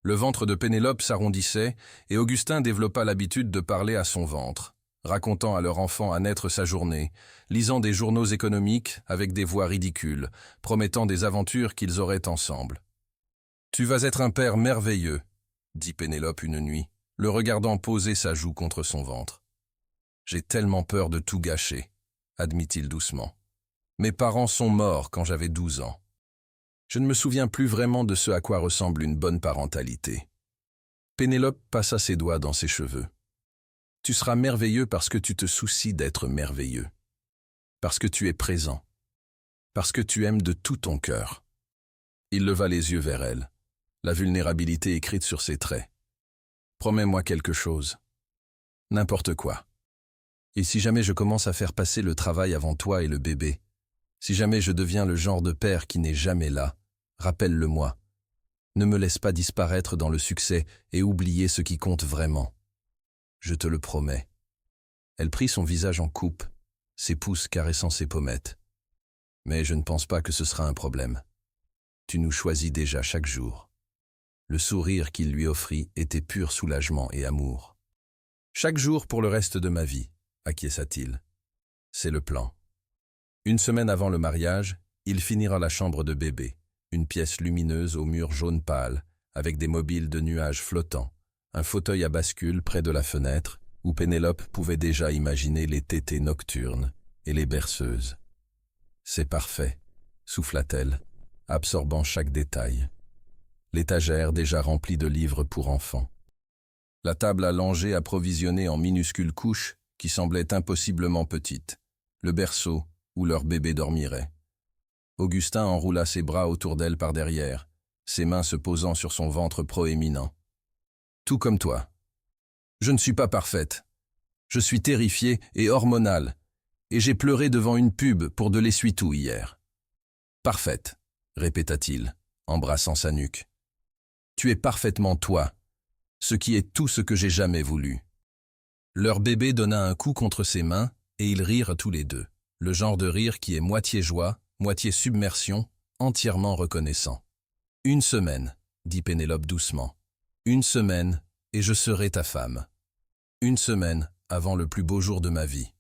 Le ventre de Pénélope s'arrondissait et Augustin développa l'habitude de parler à son ventre, racontant à leur enfant à naître sa journée, lisant des journaux économiques avec des voix ridicules, promettant des aventures qu'ils auraient ensemble. « Tu vas être un père merveilleux », dit Pénélope une nuit, le regardant poser sa joue contre son ventre. « J'ai tellement peur de tout gâcher », admit-il doucement. « Mes parents sont morts quand j'avais 12 ans. Je ne me souviens plus vraiment de ce à quoi ressemble une bonne parentalité. » Pénélope passa ses doigts dans ses cheveux. « Tu seras merveilleux parce que tu te soucies d'être merveilleux. Parce que tu es présent. Parce que tu aimes de tout ton cœur. » Il leva les yeux vers elle, la vulnérabilité écrite sur ses traits. « Promets-moi quelque chose. N'importe quoi. Et si jamais je commence à faire passer le travail avant toi et le bébé, si jamais je deviens le genre de père qui n'est jamais là, rappelle-le-moi. Ne me laisse pas disparaître dans le succès et oublier ce qui compte vraiment. Je te le promets. » Elle prit son visage en coupe, ses pouces caressant ses pommettes. « Mais je ne pense pas que ce sera un problème. Tu nous choisis déjà chaque jour. » Le sourire qu'il lui offrit était pur soulagement et amour. « Chaque jour pour le reste de ma vie, » acquiesça-t-il. « C'est le plan. » Une semaine avant le mariage, il finira la chambre de bébé, une pièce lumineuse aux murs jaune pâle, avec des mobiles de nuages flottants, un fauteuil à bascule près de la fenêtre, où Pénélope pouvait déjà imaginer les tétées nocturnes et les berceuses. « C'est parfait », souffla-t-elle, absorbant chaque détail. L'étagère déjà remplie de livres pour enfants. La table à langer approvisionnée en minuscules couches qui semblaient impossiblement petites. Le berceau où leur bébé dormirait. Augustin enroula ses bras autour d'elle par derrière, ses mains se posant sur son ventre proéminent. « Tout comme toi. Je ne suis pas parfaite. Je suis terrifiée et hormonale, et j'ai pleuré devant une pub pour de l'essuie-tout hier. »« Parfaite, » répéta-t-il, embrassant sa nuque. « Tu es parfaitement toi, ce qui est tout ce que j'ai jamais voulu. » Leur bébé donna un coup contre ses mains, et ils rirent tous les deux. Le genre de rire qui est moitié joie, moitié submersion, entièrement reconnaissant. « Une semaine, » dit Pénélope doucement. « Une semaine, et je serai ta femme. Une semaine avant le plus beau jour de ma vie, »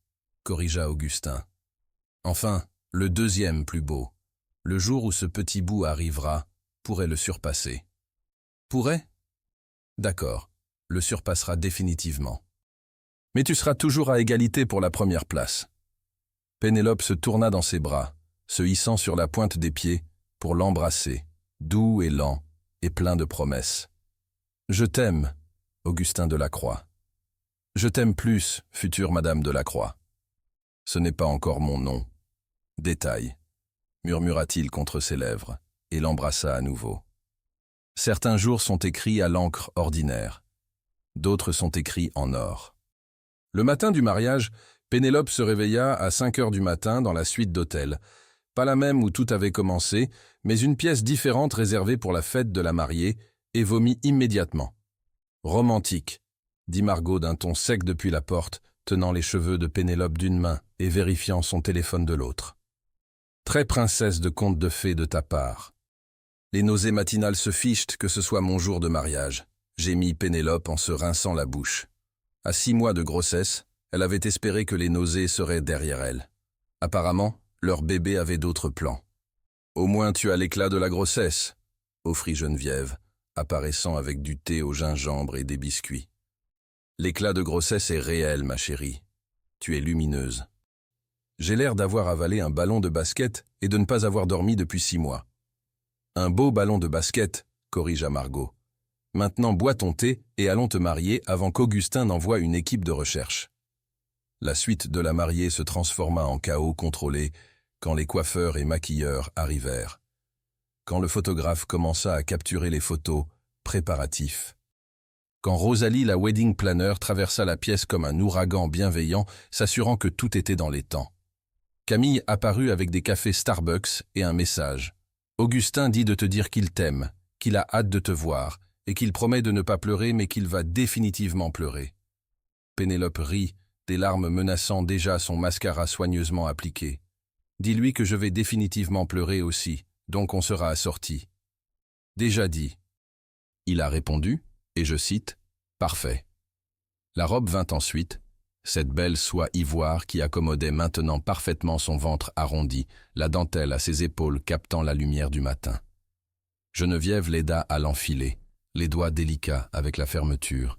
corrigea Augustin. « Enfin, le deuxième plus beau. Le jour où ce petit bout arrivera, pourrait le surpasser. » « Pourrait ? D'accord, le surpassera définitivement. Mais tu seras toujours à égalité pour la première place. » Pénélope se tourna dans ses bras, se hissant sur la pointe des pieds, pour l'embrasser, doux et lent, et plein de promesses. « Je t'aime, Augustin Delacroix. » Je t'aime plus, future Madame de la Croix. Ce n'est pas encore mon nom. Détail, murmura-t-il contre ses lèvres, et l'embrassa à nouveau. Certains jours sont écrits à l'encre ordinaire. D'autres sont écrits en or. Le matin du mariage, Pénélope se réveilla à 5 heures du matin dans la suite d'hôtel. Pas la même où tout avait commencé, mais une pièce différente réservée pour la fête de la mariée, et vomit immédiatement. « Romantique », dit Margot d'un ton sec depuis la porte, tenant les cheveux de Pénélope d'une main et vérifiant son téléphone de l'autre. « Très princesse de conte de fées de ta part. Les nausées matinales se fichent que ce soit mon jour de mariage, » gémit Pénélope en se rinçant la bouche. À 6 mois de grossesse, elle avait espéré que les nausées seraient derrière elle. Apparemment, leur bébé avait d'autres plans. « Au moins tu as l'éclat de la grossesse », offrit Geneviève, apparaissant avec du thé au gingembre et des biscuits. « L'éclat de grossesse est réel, ma chérie. Tu es lumineuse. » J'ai l'air d'avoir avalé un ballon de basket et de ne pas avoir dormi depuis 6 mois. « Un beau ballon de basket », corrigea Margot. « Maintenant bois ton thé et allons te marier avant qu'Augustin n'envoie une équipe de recherche. » La suite de la mariée se transforma en chaos contrôlé quand les coiffeurs et maquilleurs arrivèrent. Quand le photographe commença à capturer les photos, préparatifs. Quand Rosalie, la wedding planner, traversa la pièce comme un ouragan bienveillant, s'assurant que tout était dans les temps. Camille apparut avec des cafés Starbucks et un message. Augustin dit de te dire qu'il t'aime, qu'il a hâte de te voir, et qu'il promet de ne pas pleurer mais qu'il va définitivement pleurer. Pénélope rit, des larmes menaçant déjà son mascara soigneusement appliqué. Dis-lui que je vais définitivement pleurer aussi, donc on sera assortis. Déjà dit. Il a répondu, et je cite, « Parfait ». La robe vint ensuite, cette belle soie ivoire qui accommodait maintenant parfaitement son ventre arrondi, la dentelle à ses épaules captant la lumière du matin. Geneviève l'aida à l'enfiler, les doigts délicats avec la fermeture,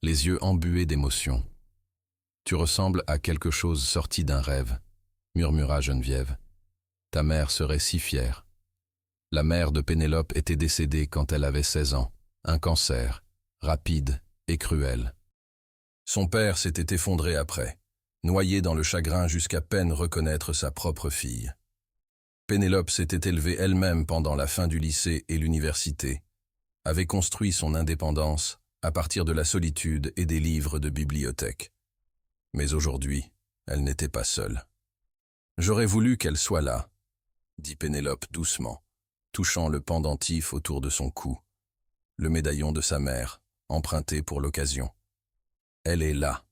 les yeux embués d'émotion. « Tu ressembles à quelque chose sorti d'un rêve », murmura Geneviève. « Ta mère serait si fière. » La mère de Pénélope était décédée quand elle avait 16 ans, un cancer, rapide et cruel. Son père s'était effondré après, noyé dans le chagrin jusqu'à peine reconnaître sa propre fille. Pénélope s'était élevée elle-même pendant la fin du lycée et l'université, avait construit son indépendance à partir de la solitude et des livres de bibliothèque. Mais aujourd'hui, elle n'était pas seule. « J'aurais voulu qu'elle soit là », dit Pénélope doucement, touchant le pendentif autour de son cou, le médaillon de sa mère, emprunté pour l'occasion. « Elle est là »,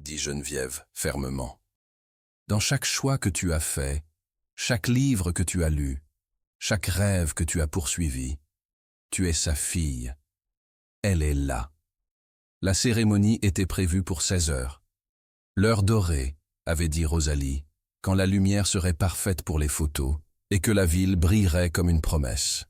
dit Geneviève fermement. « Dans chaque choix que tu as fait, chaque livre que tu as lu, chaque rêve que tu as poursuivi, tu es sa fille. Elle est là. » La cérémonie était prévue pour 16 heures. L'heure dorée, avait dit Rosalie, quand la lumière serait parfaite pour les photos et que la ville brillerait comme une promesse.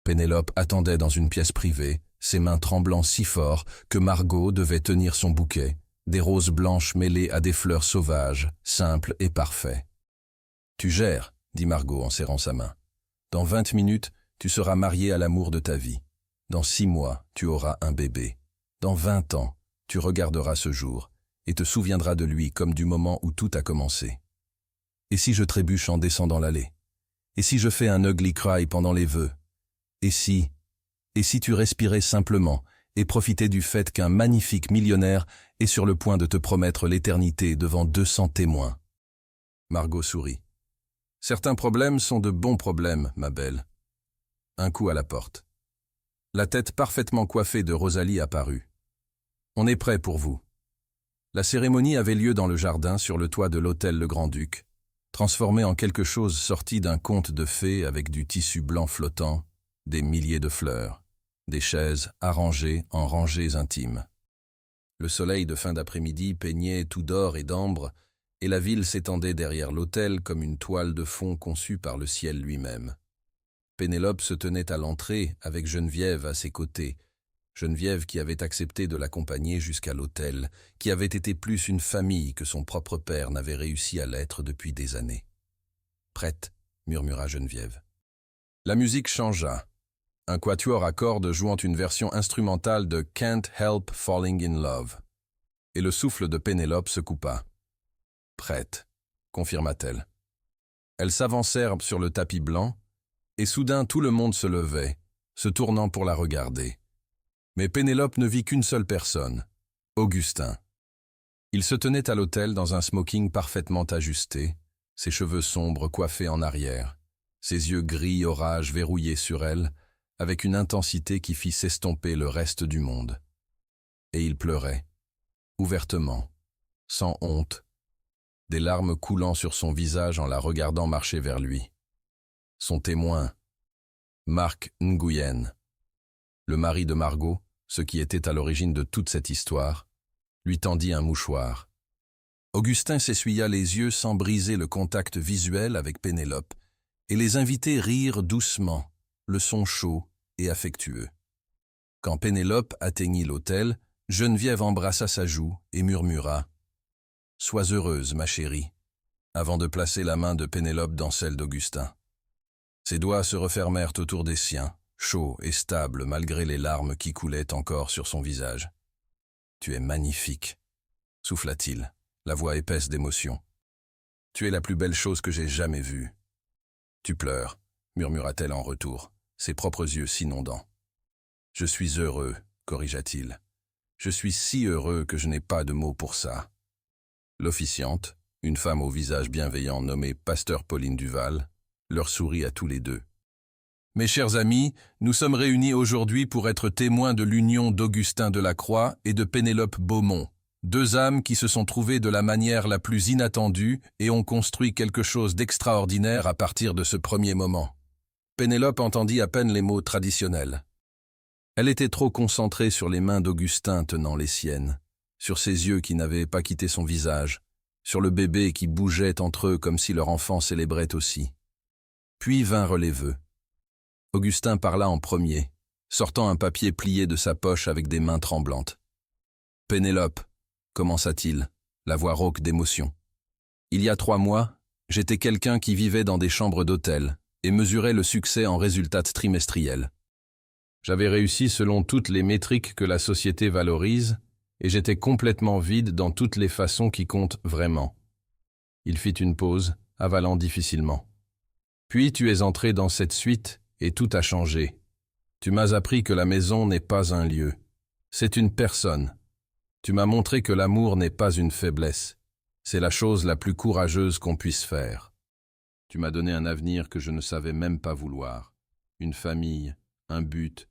Pénélope attendait dans une pièce privée, ses mains tremblant si fort que Margot devait tenir son bouquet, des roses blanches mêlées à des fleurs sauvages, simples et parfaits. « Tu gères, » dit Margot en serrant sa main. « Dans 20 minutes, tu seras mariée à l'amour de ta vie. Dans 6 mois, tu auras un bébé. Dans 20 ans, tu regarderas ce jour et te souviendras de lui comme du moment où tout a commencé. Et si je trébuche en descendant l'allée? Et si je fais un ugly cry pendant les vœux? Et si tu respirais simplement et profitais du fait qu'un magnifique millionnaire est sur le point de te promettre l'éternité devant 200 témoins? » Margot sourit. « Certains problèmes sont de bons problèmes, ma belle. » Un coup à la porte. La tête parfaitement coiffée de Rosalie apparut. « On est prêt pour vous. » La cérémonie avait lieu dans le jardin sur le toit de l'hôtel Le Grand-Duc, transformé en quelque chose sorti d'un conte de fées avec du tissu blanc flottant, des milliers de fleurs, des chaises arrangées en rangées intimes. Le soleil de fin d'après-midi peignait tout d'or et d'ambre, et la ville s'étendait derrière l'hôtel comme une toile de fond conçue par le ciel lui-même. Pénélope se tenait à l'entrée avec Geneviève à ses côtés, Geneviève qui avait accepté de l'accompagner jusqu'à l'hôtel, qui avait été plus une famille que son propre père n'avait réussi à l'être depuis des années. « Prête » murmura Geneviève. La musique changea. Un quatuor à cordes jouant une version instrumentale de « Can't Help Falling in Love ». et le souffle de Pénélope se coupa. « Prête », confirma-t-elle. Elles s'avancèrent sur le tapis blanc, et soudain tout le monde se levait, se tournant pour la regarder. Mais Pénélope ne vit qu'une seule personne, Augustin. Il se tenait à l'autel dans un smoking parfaitement ajusté, ses cheveux sombres coiffés en arrière, ses yeux gris orage verrouillés sur elle, avec une intensité qui fit s'estomper le reste du monde. Et il pleurait, ouvertement, sans honte, des larmes coulant sur son visage en la regardant marcher vers lui. Son témoin, Marc Nguyen, le mari de Margot, ce qui était à l'origine de toute cette histoire, lui tendit un mouchoir. Augustin s'essuya les yeux sans briser le contact visuel avec Pénélope, et les invités rirent doucement, le son chaud et affectueux. Quand Pénélope atteignit l'autel, Geneviève embrassa sa joue et murmura « Sois heureuse, ma chérie », avant de placer la main de Pénélope dans celle d'Augustin. Ses doigts se refermèrent autour des siens, chauds et stables malgré les larmes qui coulaient encore sur son visage. « Tu es magnifique », souffla-t-il, la voix épaisse d'émotion. « Tu es la plus belle chose que j'ai jamais vue. »« Tu pleures », murmura-t-elle en retour, ses propres yeux s'inondant. « Je suis heureux », corrigea-t-il. « Je suis si heureux que je n'ai pas de mots pour ça. » L'officiante, une femme au visage bienveillant nommée Pasteur Pauline Duval, leur sourit à tous les deux. « Mes chers amis, nous sommes réunis aujourd'hui pour être témoins de l'union d'Augustin Delacroix et de Pénélope Beaumont, deux âmes qui se sont trouvées de la manière la plus inattendue et ont construit quelque chose d'extraordinaire à partir de ce premier moment. » Pénélope entendit à peine les mots traditionnels. Elle était trop concentrée sur les mains d'Augustin tenant les siennes, sur ses yeux qui n'avaient pas quitté son visage, sur le bébé qui bougeait entre eux comme si leur enfant célébrait aussi. Puis vinrent les vœux. Augustin parla en premier, sortant un papier plié de sa poche avec des mains tremblantes. « Pénélope », commença-t-il, la voix rauque d'émotion. « Il y a 3 mois, j'étais quelqu'un qui vivait dans des chambres d'hôtel et mesurait le succès en résultats trimestriels. J'avais réussi selon toutes les métriques que la société valorise et j'étais complètement vide dans toutes les façons qui comptent vraiment. » Il fit une pause, avalant difficilement. « Puis tu es entré dans cette suite et tout a changé. Tu m'as appris que la maison n'est pas un lieu. C'est une personne. Tu m'as montré que l'amour n'est pas une faiblesse. C'est la chose la plus courageuse qu'on puisse faire. Tu m'as donné un avenir que je ne savais même pas vouloir. Une famille, un but,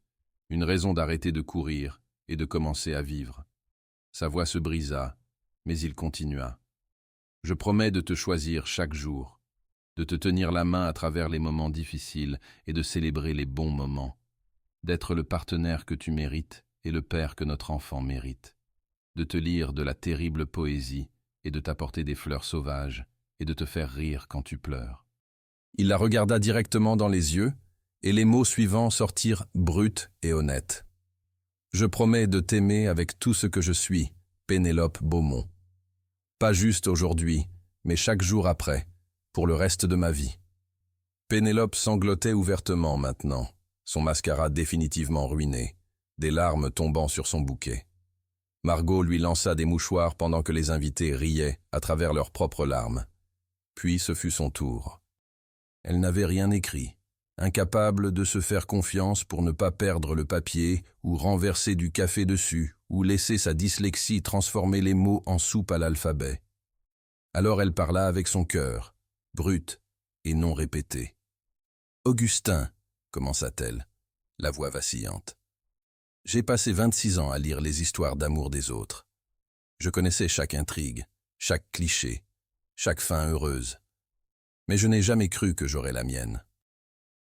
une raison d'arrêter de courir et de commencer à vivre. » Sa voix se brisa, mais il continua. « Je promets de te choisir chaque jour, de te tenir la main à travers les moments difficiles et de célébrer les bons moments, d'être le partenaire que tu mérites et le père que notre enfant mérite, de te lire de la terrible poésie et de t'apporter des fleurs sauvages et de te faire rire quand tu pleures. » Il la regarda directement dans les yeux, et les mots suivants sortirent bruts et honnêtes. « Je promets de t'aimer avec tout ce que je suis, Pénélope Beaumont. Pas juste aujourd'hui, mais chaque jour après, pour le reste de ma vie. » Pénélope sanglotait ouvertement maintenant, son mascara définitivement ruiné, des larmes tombant sur son bouquet. Margot lui lança des mouchoirs pendant que les invités riaient à travers leurs propres larmes. Puis ce fut son tour. Elle n'avait rien écrit, incapable de se faire confiance pour ne pas perdre le papier ou renverser du café dessus ou laisser sa dyslexie transformer les mots en soupe à l'alphabet. Alors elle parla avec son cœur, brute et non répétée. « Augustin », commença-t-elle, la voix vacillante. « J'ai passé 26 ans à lire les histoires d'amour des autres. Je connaissais chaque intrigue, chaque cliché, chaque fin heureuse. Mais je n'ai jamais cru que j'aurais la mienne.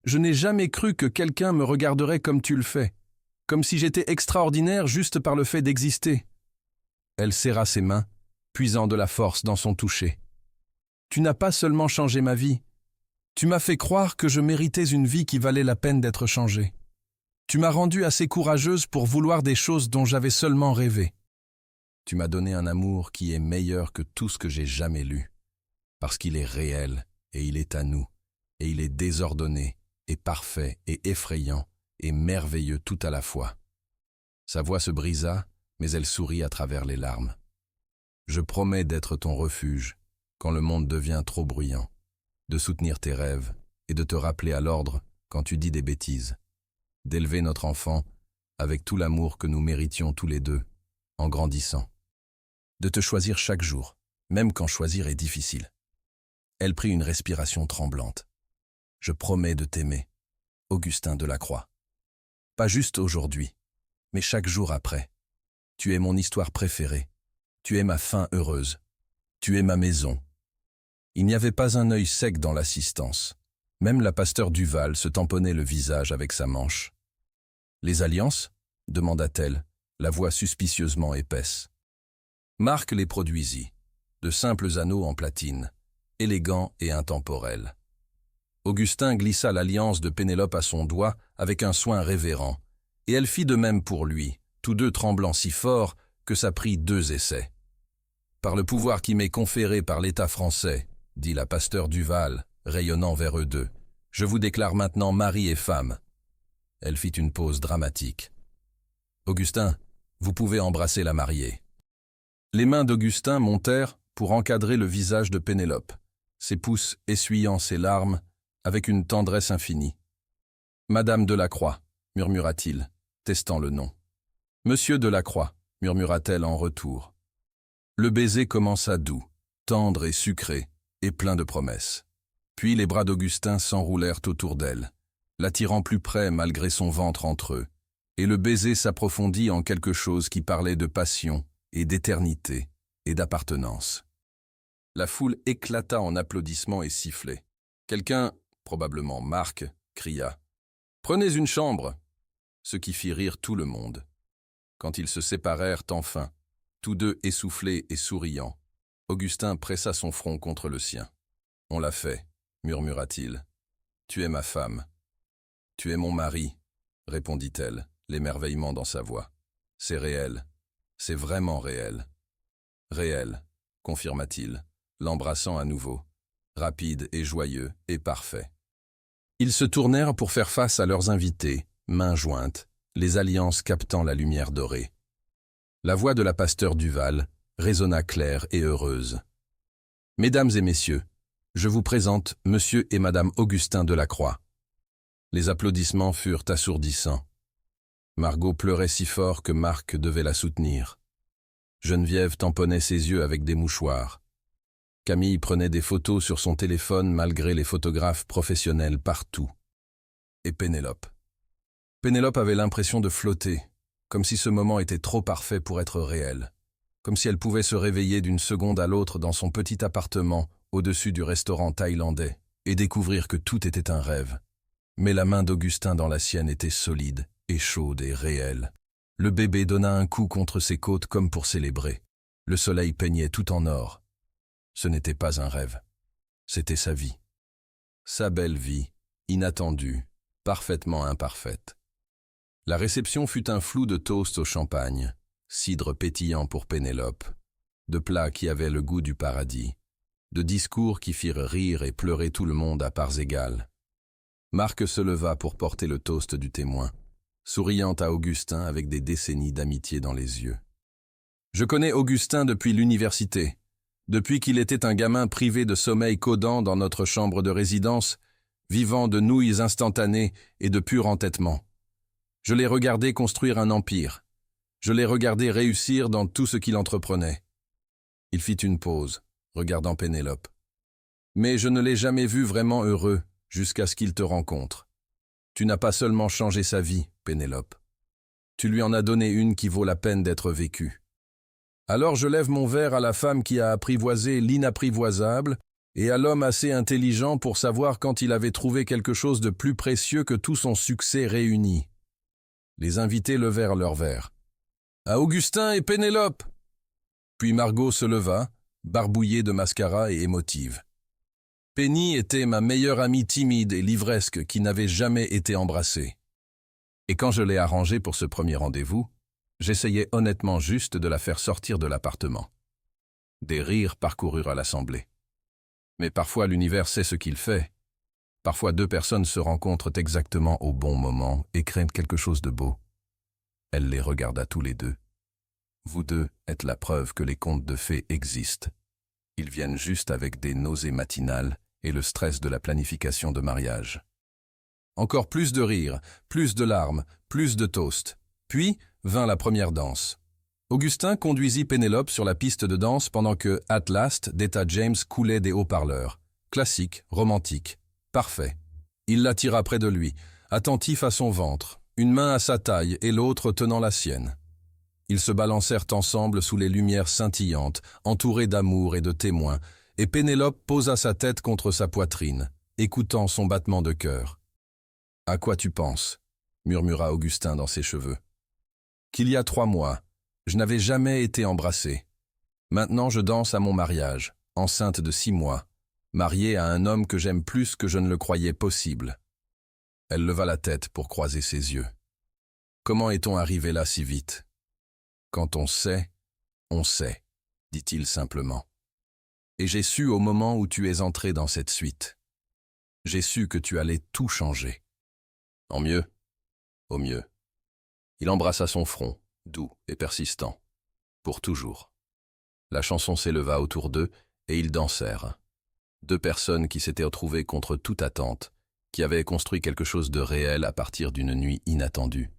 Je n'ai jamais cru que quelqu'un me regarderait comme tu le fais, comme si j'étais extraordinaire juste par le fait d'exister. » Elle serra ses mains, puisant de la force dans son toucher. « Tu n'as pas seulement changé ma vie. Tu m'as fait croire que je méritais une vie qui valait la peine d'être changée. Tu m'as rendue assez courageuse pour vouloir des choses dont j'avais seulement rêvé. Tu m'as donné un amour qui est meilleur que tout ce que j'ai jamais lu, parce qu'il est réel et il est à nous, et il est désordonné et parfait et effrayant et merveilleux tout à la fois. » Sa voix se brisa, mais elle sourit à travers les larmes. Je promets d'être ton refuge quand le monde devient trop bruyant, de soutenir tes rêves et de te rappeler à l'ordre quand tu dis des bêtises, d'élever notre enfant avec tout l'amour que nous méritions tous les deux, en grandissant, de te choisir chaque jour, même quand choisir est difficile. Elle prit une respiration tremblante. Je promets de t'aimer, Augustin Delacroix. Pas juste aujourd'hui, mais chaque jour après. Tu es mon histoire préférée. Tu es ma fin heureuse. Tu es ma maison. Il n'y avait pas un œil sec dans l'assistance. Même la pasteur Duval se tamponnait le visage avec sa manche. « Les alliances » demanda-t-elle, la voix suspicieusement épaisse. Marc les produisit, de simples anneaux en platine, élégants et intemporels. Augustin glissa l'alliance de Pénélope à son doigt avec un soin révérend, et elle fit de même pour lui, tous deux tremblant si fort que ça prit 2 essais. « Par le pouvoir qui m'est conféré par l'État français, dit la pasteur Duval, rayonnant vers eux deux, je vous déclare maintenant mari et femme. » Elle fit une pause dramatique. « Augustin, vous pouvez embrasser la mariée. » Les mains d'Augustin montèrent pour encadrer le visage de Pénélope, ses pouces essuyant ses larmes avec une tendresse infinie. « Madame Delacroix, murmura-t-il, testant le nom. « Monsieur Delacroix, murmura-t-elle en retour. Le baiser commença doux, tendre et sucré, et plein de promesses. Puis les bras d'Augustin s'enroulèrent autour d'elle, l'attirant plus près malgré son ventre entre eux, et le baiser s'approfondit en quelque chose qui parlait de passion et d'éternité et d'appartenance. La foule éclata en applaudissements et sifflets. Quelqu'un, probablement Marc, cria « Prenez une chambre !» ce qui fit rire tout le monde. Quand ils se séparèrent enfin, tous deux essoufflés et souriants, Augustin pressa son front contre le sien. « On l'a fait », murmura-t-il. « Tu es ma femme. »« Tu es mon mari », répondit-elle, l'émerveillement dans sa voix. « C'est réel. C'est vraiment réel. »« Réel », confirma-t-il, l'embrassant à nouveau, rapide et joyeux et parfait. Ils se tournèrent pour faire face à leurs invités, mains jointes, les alliances captant la lumière dorée. La voix de la pasteur Duval résonna claire et heureuse. « Mesdames et messieurs, je vous présente Monsieur et Madame Augustin Delacroix. » Les applaudissements furent assourdissants. Margot pleurait si fort que Marc devait la soutenir. Geneviève tamponnait ses yeux avec des mouchoirs. Camille prenait des photos sur son téléphone malgré les photographes professionnels partout. Et Pénélope. Pénélope avait l'impression de flotter, comme si ce moment était trop parfait pour être réel, comme si elle pouvait se réveiller d'une seconde à l'autre dans son petit appartement au-dessus du restaurant thaïlandais et découvrir que tout était un rêve. Mais la main d'Augustin dans la sienne était solide et chaude et réelle. Le bébé donna un coup contre ses côtes comme pour célébrer. Le soleil peignait tout en or. Ce n'était pas un rêve. C'était sa vie. Sa belle vie, inattendue, parfaitement imparfaite. La réception fut un flou de toast au champagne, cidre pétillant pour Pénélope, de plats qui avaient le goût du paradis, de discours qui firent rire et pleurer tout le monde à parts égales. Marc se leva pour porter le toast du témoin, souriant à Augustin avec des décennies d'amitié dans les yeux. « Je connais Augustin depuis l'université, depuis qu'il était un gamin privé de sommeil codant dans notre chambre de résidence, vivant de nouilles instantanées et de pur entêtement. Je l'ai regardé construire un empire. Je l'ai regardé réussir dans tout ce qu'il entreprenait. » Il fit une pause, regardant Pénélope. « Mais je ne l'ai jamais vu vraiment heureux jusqu'à ce qu'il te rencontre. Tu n'as pas seulement changé sa vie, Pénélope. Tu lui en as donné une qui vaut la peine d'être vécue. Alors je lève mon verre à la femme qui a apprivoisé l'inapprivoisable et à l'homme assez intelligent pour savoir quand il avait trouvé quelque chose de plus précieux que tout son succès réuni. » Les invités levèrent leurs verres. « À Augustin et Pénélope !» Puis Margot se leva, barbouillée de mascara et émotive. « Penny était ma meilleure amie timide et livresque qui n'avait jamais été embrassée. Et quand je l'ai arrangée pour ce premier rendez-vous, j'essayais honnêtement juste de la faire sortir de l'appartement. » Des rires parcoururent à l'assemblée. Mais parfois l'univers sait ce qu'il fait. Parfois 2 personnes se rencontrent exactement au bon moment et créent quelque chose de beau. Elle les regarda tous les deux. Vous deux êtes la preuve que les contes de fées existent. Ils viennent juste avec des nausées matinales et le stress de la planification de mariage. Encore plus de rires, plus de larmes, plus de toasts. Puis vint la première danse. Augustin conduisit Pénélope sur la piste de danse pendant que At Last d'Etta James coulait des haut-parleurs. Classique, romantique, parfait. Il l'attira près de lui, attentif à son ventre, une main à sa taille et l'autre tenant la sienne. Ils se balancèrent ensemble sous les lumières scintillantes, entourés d'amour et de témoins, et Pénélope posa sa tête contre sa poitrine, écoutant son battement de cœur. « À quoi tu penses » murmura Augustin dans ses cheveux. « Qu'il y a 3 mois, je n'avais jamais été embrassée. Maintenant je danse à mon mariage, enceinte de 6 mois, mariée à un homme que j'aime plus que je ne le croyais possible. » Elle leva la tête pour croiser ses yeux. « Comment est-on arrivé là si vite ?»« Quand on sait, dit-il simplement. Et j'ai su au moment où tu es entré dans cette suite. J'ai su que tu allais tout changer. En mieux, au mieux. » Il embrassa son front, doux et persistant, pour toujours. La chanson s'éleva autour d'eux et ils dansèrent. 2 personnes qui s'étaient retrouvées contre toute attente, qui avaient construit quelque chose de réel à partir d'une nuit inattendue,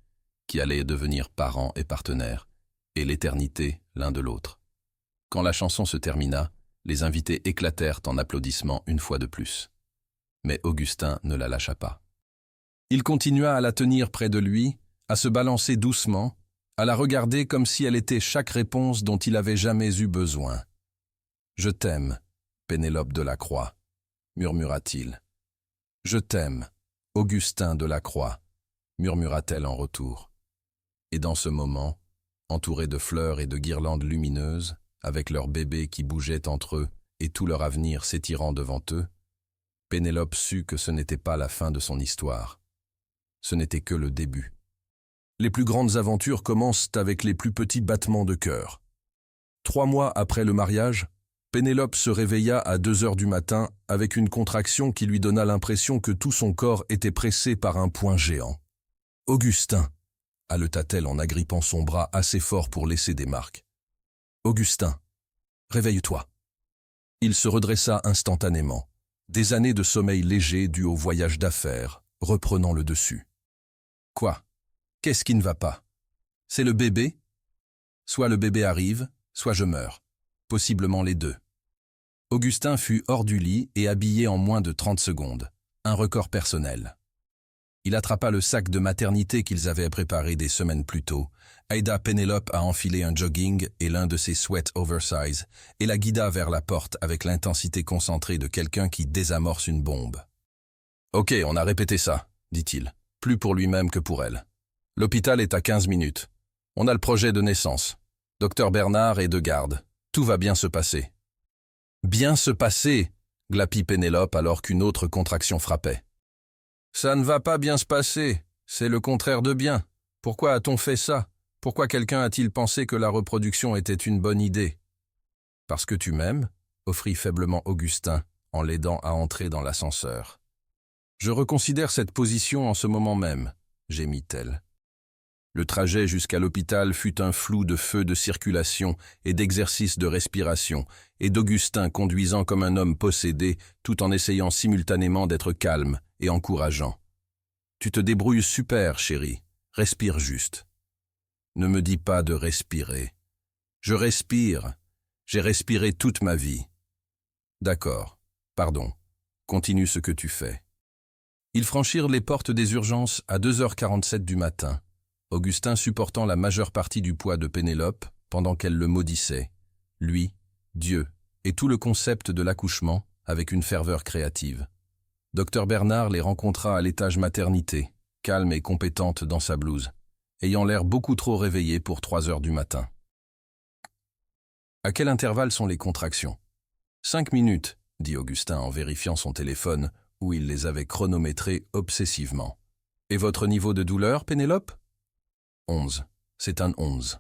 qui allaient devenir parents et partenaires, et l'éternité l'un de l'autre. Quand la chanson se termina, les invités éclatèrent en applaudissements une fois de plus. Mais Augustin ne la lâcha pas. Il continua à la tenir près de lui, à se balancer doucement, à la regarder comme si elle était chaque réponse dont il avait jamais eu besoin. « Je t'aime, Pénélope Delacroix, » murmura-t-il. « Je t'aime, Augustin Delacroix, » murmura-t-elle en retour. Et dans ce moment, entourés de fleurs et de guirlandes lumineuses, avec leurs bébés qui bougeaient entre eux et tout leur avenir s'étirant devant eux, Pénélope sut que ce n'était pas la fin de son histoire. Ce n'était que le début. Les plus grandes aventures commencent avec les plus petits battements de cœur. 3 mois après le mariage, Pénélope se réveilla à 2 heures du matin avec une contraction qui lui donna l'impression que tout son corps était pressé par un poing géant. « Augustin !» haleta-t-elle en agrippant son bras assez fort pour laisser des marques. « Augustin, réveille-toi !» Il se redressa instantanément, des années de sommeil léger dues au voyage d'affaires, reprenant le dessus. « Quoi ? Qu'est-ce qui ne va pas ? C'est le bébé ? Soit le bébé arrive, soit je meurs. Possiblement les 2. » Augustin fut hors du lit et habillé en moins de 30 secondes. Un record personnel. Il attrapa le sac de maternité qu'ils avaient préparé des semaines plus tôt, aida Pénélope à enfiler un jogging et l'un de ses sweats oversize, et la guida vers la porte avec l'intensité concentrée de quelqu'un qui désamorce une bombe. « Ok, on a répété ça, » dit-il, plus pour lui-même que pour elle. « L'hôpital est à 15 minutes. On a le projet de naissance. Docteur Bernard est de garde. Tout va bien se passer. »« Bien se passer !» glapit Pénélope alors qu'une autre contraction frappait. « Ça ne va pas bien se passer. C'est le contraire de bien. Pourquoi a-t-on fait ça ? Pourquoi quelqu'un a-t-il pensé que la reproduction était une bonne idée ? » « Parce que tu m'aimes » offrit faiblement Augustin en l'aidant à entrer dans l'ascenseur. « Je reconsidère cette position en ce moment même » gémit-elle. Le trajet jusqu'à l'hôpital fut un flou de feux de circulation et d'exercices de respiration, et d'Augustin conduisant comme un homme possédé, tout en essayant simultanément d'être calme et encourageant. « Tu te débrouilles super, chérie. Respire juste. » « Ne me dis pas de respirer. Je respire. J'ai respiré toute ma vie. » « D'accord. Pardon. Continue ce que tu fais. » Ils franchirent les portes des urgences à 2h47 du matin. Augustin supportant la majeure partie du poids de Pénélope pendant qu'elle le maudissait, lui, Dieu, et tout le concept de l'accouchement avec une ferveur créative. Docteur Bernard les rencontra à l'étage maternité, calme et compétente dans sa blouse, ayant l'air beaucoup trop réveillée pour 3 heures du matin. « À quel intervalle sont les contractions ? » « 5 minutes, dit Augustin en vérifiant son téléphone où il les avait chronométrées obsessivement. « Et votre niveau de douleur, Pénélope ? » 11. C'est un 11.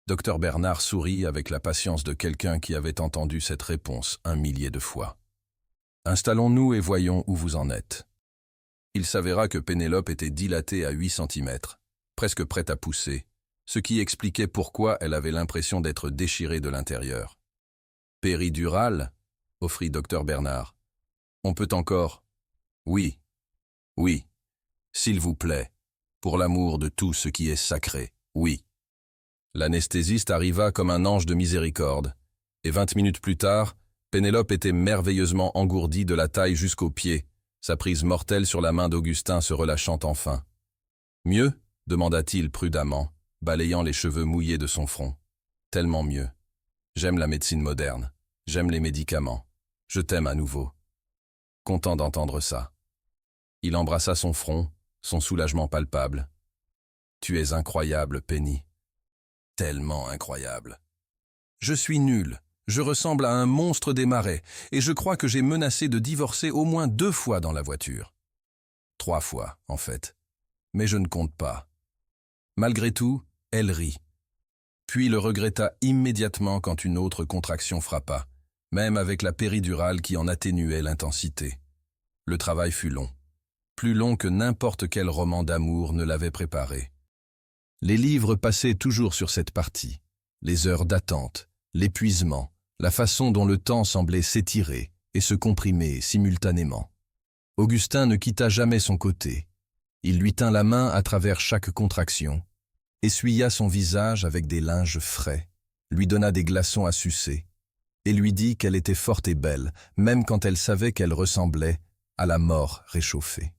Docteur Bernard sourit avec la patience de quelqu'un qui avait entendu cette réponse 1 millier de fois. Installons-nous et voyons où vous en êtes. Il s'avéra que Pénélope était dilatée à 8 cm, presque prête à pousser, ce qui expliquait pourquoi elle avait l'impression d'être déchirée de l'intérieur. « Péridurale » offrit Dr Bernard. « On peut encore… »« Oui, oui, s'il vous plaît, pour l'amour de tout ce qui est sacré, oui. » L'anesthésiste arriva comme un ange de miséricorde, et 20 minutes plus tard, Pénélope était merveilleusement engourdie de la taille jusqu'aux pieds, sa prise mortelle sur la main d'Augustin se relâchant enfin. « Mieux » demanda-t-il prudemment, balayant les cheveux mouillés de son front. « Tellement mieux. J'aime la médecine moderne, j'aime les médicaments, je t'aime à nouveau. » Content d'entendre ça. Il embrassa son front, son soulagement palpable. « Tu es incroyable, Penny. Tellement incroyable. Je suis nul, je ressemble à un monstre des marais, et je crois que j'ai menacé de divorcer au moins 2 fois dans la voiture. 3 fois, en fait. Mais je ne compte pas. » Malgré tout, elle rit. Puis le regretta immédiatement quand une autre contraction frappa, même avec la péridurale qui en atténuait l'intensité. Le travail fut long. Plus long que n'importe quel roman d'amour ne l'avait préparé. Les livres passaient toujours sur cette partie. Les heures d'attente, l'épuisement, la façon dont le temps semblait s'étirer et se comprimer simultanément. Augustin ne quitta jamais son côté. Il lui tint la main à travers chaque contraction, essuya son visage avec des linges frais, lui donna des glaçons à sucer, et lui dit qu'elle était forte et belle, même quand elle savait qu'elle ressemblait à la mort réchauffée.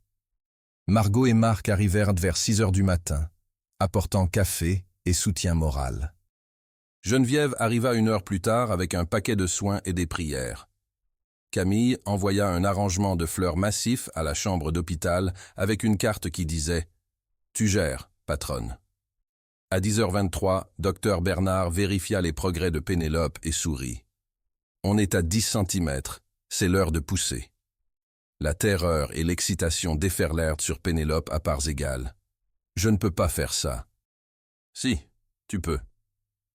Margot et Marc arrivèrent vers 6 heures du matin, apportant café et soutien moral. Geneviève arriva 1 heure plus tard avec un paquet de soins et des prières. Camille envoya un arrangement de fleurs massif à la chambre d'hôpital avec une carte qui disait « Tu gères, patronne ». À 10h23, Dr Bernard vérifia les progrès de Pénélope et sourit. « On est à 10 cm, c'est l'heure de pousser. » La terreur et l'excitation déferlèrent sur Pénélope à parts égales. « Je ne peux pas faire ça. »« Si, tu peux, »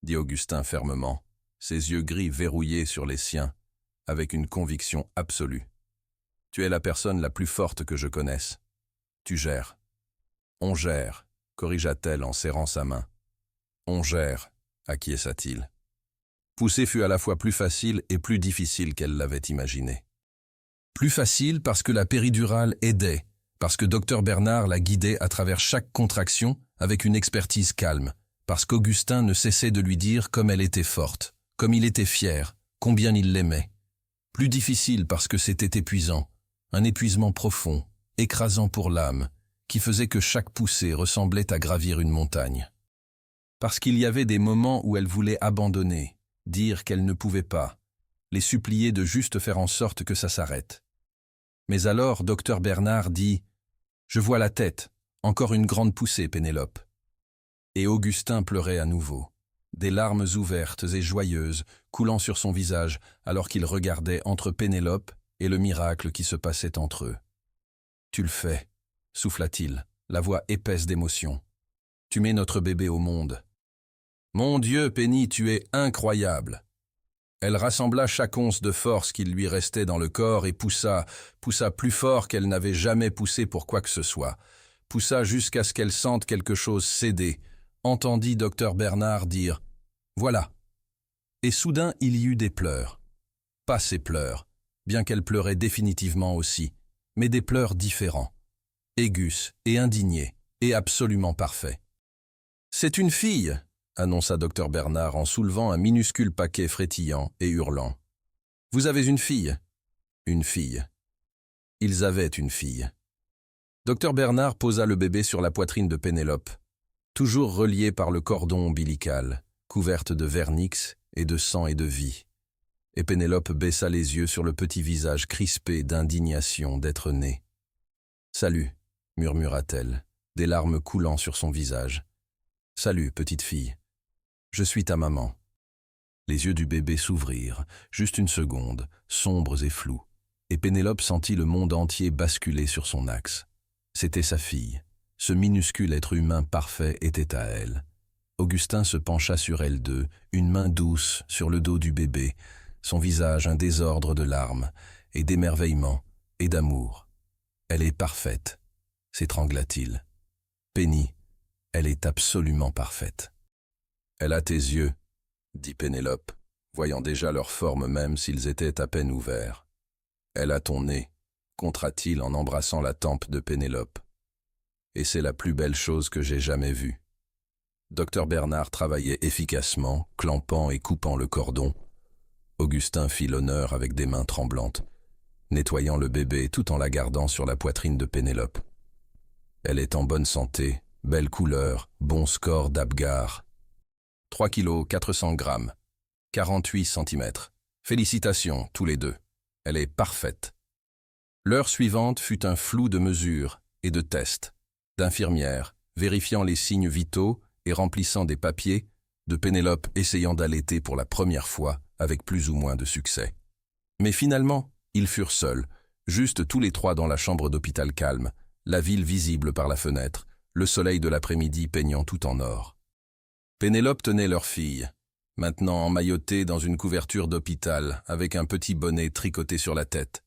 dit Augustin fermement, ses yeux gris verrouillés sur les siens, avec une conviction absolue. « Tu es la personne la plus forte que je connaisse. Tu gères. »« On gère, » corrigea-t-elle en serrant sa main. « On gère, » acquiesça-t-il. Pousser fut à la fois plus facile et plus difficile qu'elle l'avait imaginé. Plus facile parce que la péridurale aidait, parce que Dr Bernard la guidait à travers chaque contraction avec une expertise calme, parce qu'Augustin ne cessait de lui dire comme elle était forte, comme il était fier, combien il l'aimait. Plus difficile parce que c'était épuisant, un épuisement profond, écrasant pour l'âme, qui faisait que chaque poussée ressemblait à gravir une montagne. Parce qu'il y avait des moments où elle voulait abandonner, dire qu'elle ne pouvait pas, les supplier de juste faire en sorte que ça s'arrête. Mais alors, Dr Bernard dit « Je vois la tête, encore une grande poussée, Pénélope. » Et Augustin pleurait à nouveau, des larmes ouvertes et joyeuses coulant sur son visage alors qu'il regardait entre Pénélope et le miracle qui se passait entre eux. « Tu le fais, » souffla-t-il, la voix épaisse d'émotion. « Tu mets notre bébé au monde. »« Mon Dieu, Penny, tu es incroyable !» Elle rassembla chaque once de force qu'il lui restait dans le corps et poussa plus fort qu'elle n'avait jamais poussé pour quoi que ce soit. Poussa jusqu'à ce qu'elle sente quelque chose céder, entendit Dr Bernard dire « Voilà ». Et soudain il y eut des pleurs. Pas ses pleurs, bien qu'elle pleurait définitivement aussi, mais des pleurs différents, aigus et indignés, et absolument parfaits. « C'est une fille !» annonça Dr Bernard en soulevant un minuscule paquet frétillant et hurlant. « Vous avez une fille ?» « Une fille. » Ils avaient une fille. Dr Bernard posa le bébé sur la poitrine de Pénélope, toujours reliée par le cordon ombilical, couverte de vernix et de sang et de vie. Et Pénélope baissa les yeux sur le petit visage crispé d'indignation d'être née. « Salut » murmura-t-elle, des larmes coulant sur son visage. « Salut, petite fille. Je suis ta maman. » Les yeux du bébé s'ouvrirent, juste une seconde, sombres et flous, et Pénélope sentit le monde entier basculer sur son axe. C'était sa fille. Ce minuscule être humain parfait était à elle. Augustin se pencha sur elle deux, une main douce sur le dos du bébé, son visage un désordre de larmes, et d'émerveillement, et d'amour. « Elle est parfaite », s'étrangla-t-il. « Penny, elle est absolument parfaite. » Elle a tes yeux, dit Pénélope, voyant déjà leur forme même s'ils étaient à peine ouverts. Elle a ton nez, contra-t-il en embrassant la tempe de Pénélope. Et c'est la plus belle chose que j'ai jamais vue. Docteur Bernard travaillait efficacement, clampant et coupant le cordon. Augustin fit l'honneur avec des mains tremblantes, nettoyant le bébé tout en la gardant sur la poitrine de Pénélope. Elle est en bonne santé, belle couleur, bon score d'Apgar. 3 kg 400 grammes, 48 cm. Félicitations, tous les deux. Elle est parfaite. L'heure suivante fut un flou de mesures et de tests, d'infirmières, vérifiant les signes vitaux et remplissant des papiers, de Pénélope essayant d'allaiter pour la première fois avec plus ou moins de succès. Mais finalement, ils furent seuls, juste tous les trois dans la chambre d'hôpital calme, la ville visible par la fenêtre, le soleil de l'après-midi peignant tout en or. Pénélope tenait leur fille, maintenant emmaillotée dans une couverture d'hôpital avec un petit bonnet tricoté sur la tête,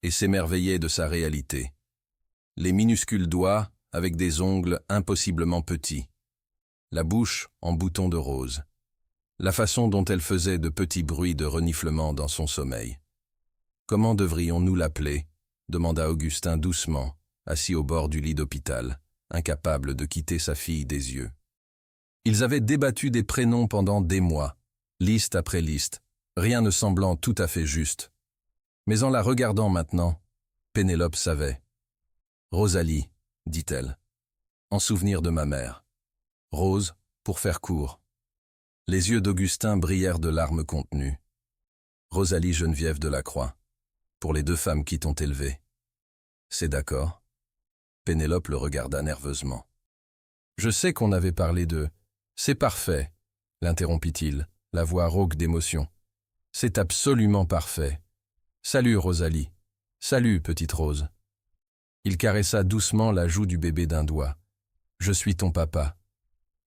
et s'émerveillait de sa réalité. Les minuscules doigts avec des ongles impossiblement petits, la bouche en bouton de rose, la façon dont elle faisait de petits bruits de reniflement dans son sommeil. « Comment devrions-nous l'appeler » demanda Augustin doucement, assis au bord du lit d'hôpital, incapable de quitter sa fille des yeux. Ils avaient débattu des prénoms pendant des mois, liste après liste, rien ne semblant tout à fait juste. Mais en la regardant maintenant, Pénélope savait. « Rosalie, dit-elle, en souvenir de ma mère. Rose, pour faire court. » Les yeux d'Augustin brillèrent de larmes contenues. « Rosalie Geneviève de la Croix, pour les deux femmes qui t'ont élevée. »« C'est d'accord ?» Pénélope le regarda nerveusement. « Je sais qu'on avait parlé de... »« C'est parfait, » l'interrompit-il, la voix rauque d'émotion. « C'est absolument parfait. Salut Rosalie. Salut petite Rose. » Il caressa doucement la joue du bébé d'un doigt. « Je suis ton papa.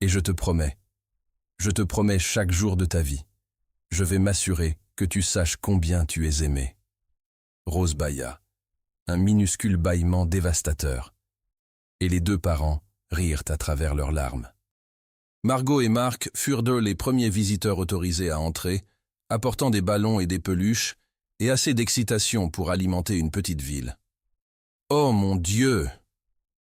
Et je te promets chaque jour de ta vie. Je vais m'assurer que tu saches combien tu es aimé. » Rose bâilla, un minuscule bâillement dévastateur. Et les deux parents rirent à travers leurs larmes. Margot et Marc furent les premiers visiteurs autorisés à entrer, apportant des ballons et des peluches, et assez d'excitation pour alimenter une petite ville. « Oh mon Dieu !»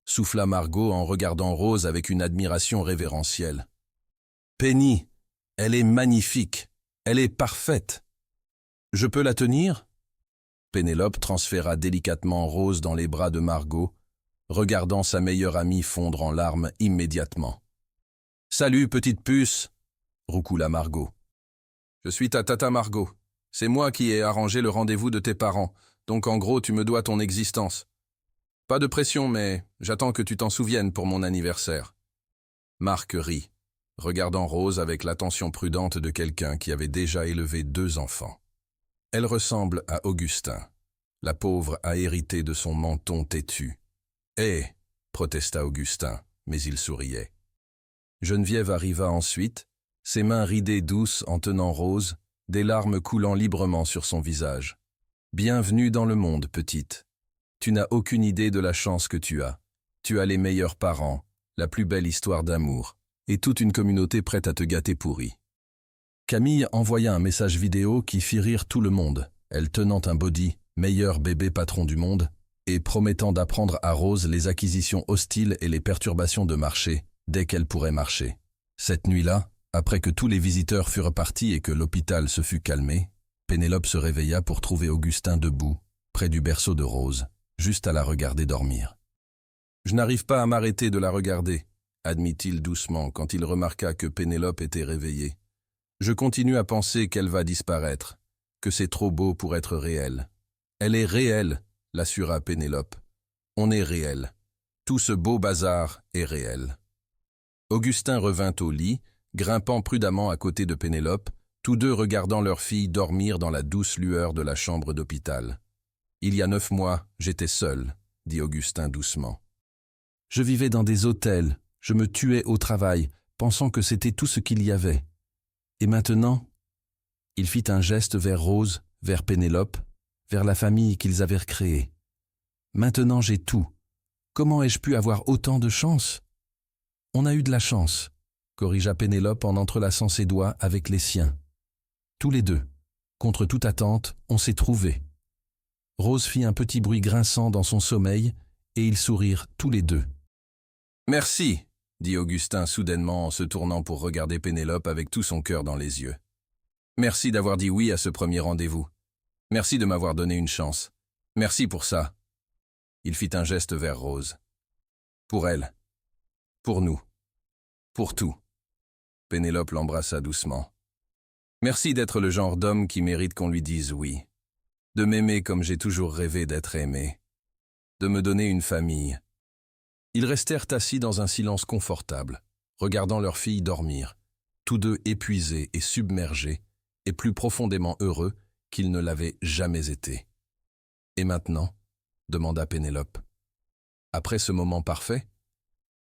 souffla Margot en regardant Rose avec une admiration révérentielle. « Penny, elle est magnifique, elle est parfaite. Je peux la tenir ?» Pénélope transféra délicatement Rose dans les bras de Margot, regardant sa meilleure amie fondre en larmes immédiatement. « Salut, petite puce !» roucoula Margot. « Je suis ta tata Margot. C'est moi qui ai arrangé le rendez-vous de tes parents, donc en gros tu me dois ton existence. Pas de pression, mais j'attends que tu t'en souviennes pour mon anniversaire. » Marc rit, regardant Rose avec l'attention prudente de quelqu'un qui avait déjà élevé 2 enfants. Elle ressemble à Augustin. La pauvre a hérité de son menton têtu. « Eh !» protesta Augustin, mais il souriait. Geneviève arriva ensuite, ses mains ridées douces en tenant Rose, des larmes coulant librement sur son visage. « Bienvenue dans le monde, petite. Tu n'as aucune idée de la chance que tu as. Tu as les meilleurs parents, la plus belle histoire d'amour, et toute une communauté prête à te gâter pourri. » Camille envoya un message vidéo qui fit rire tout le monde, elle tenant un body, meilleur bébé patron du monde, et promettant d'apprendre à Rose les acquisitions hostiles et les perturbations de marché, dès qu'elle pourrait marcher. Cette nuit-là, après que tous les visiteurs furent partis et que l'hôpital se fut calmé, Pénélope se réveilla pour trouver Augustin debout, près du berceau de Rose, juste à la regarder dormir. « Je n'arrive pas à m'arrêter de la regarder, » admit-il doucement quand il remarqua que Pénélope était réveillée. « Je continue à penser qu'elle va disparaître, que c'est trop beau pour être réel. »« Elle est réelle, » l'assura Pénélope. « On est réel. Tout ce beau bazar est réel. » Augustin revint au lit, grimpant prudemment à côté de Pénélope, tous deux regardant leur fille dormir dans la douce lueur de la chambre d'hôpital. « Il y a 9 mois, j'étais seul, » dit Augustin doucement. « Je vivais dans des hôtels, je me tuais au travail, pensant que c'était tout ce qu'il y avait. Et maintenant ?» Il fit un geste vers Rose, vers Pénélope, vers la famille qu'ils avaient recréée. « Maintenant j'ai tout. Comment ai-je pu avoir autant de chance ? On a eu de la chance. corrigea Pénélope en entrelaçant ses doigts avec les siens. Tous les deux, contre toute attente, on s'est trouvés. Rose fit un petit bruit grinçant dans son sommeil et ils sourirent tous les deux. « Merci, dit Augustin soudainement en se tournant pour regarder Pénélope avec tout son cœur dans les yeux. Merci d'avoir dit oui à ce premier rendez-vous. Merci de m'avoir donné une chance. Merci pour ça. » Il fit un geste vers Rose. « Pour elle. Pour nous. Pour tout. » Pénélope l'embrassa doucement. « Merci d'être le genre d'homme qui mérite qu'on lui dise oui. De m'aimer comme j'ai toujours rêvé d'être aimé. De me donner une famille. » Ils restèrent assis dans un silence confortable, regardant leur fille dormir, tous deux épuisés et submergés, et plus profondément heureux qu'ils ne l'avaient jamais été. « Et maintenant ?» demanda Pénélope. « Après ce moment parfait,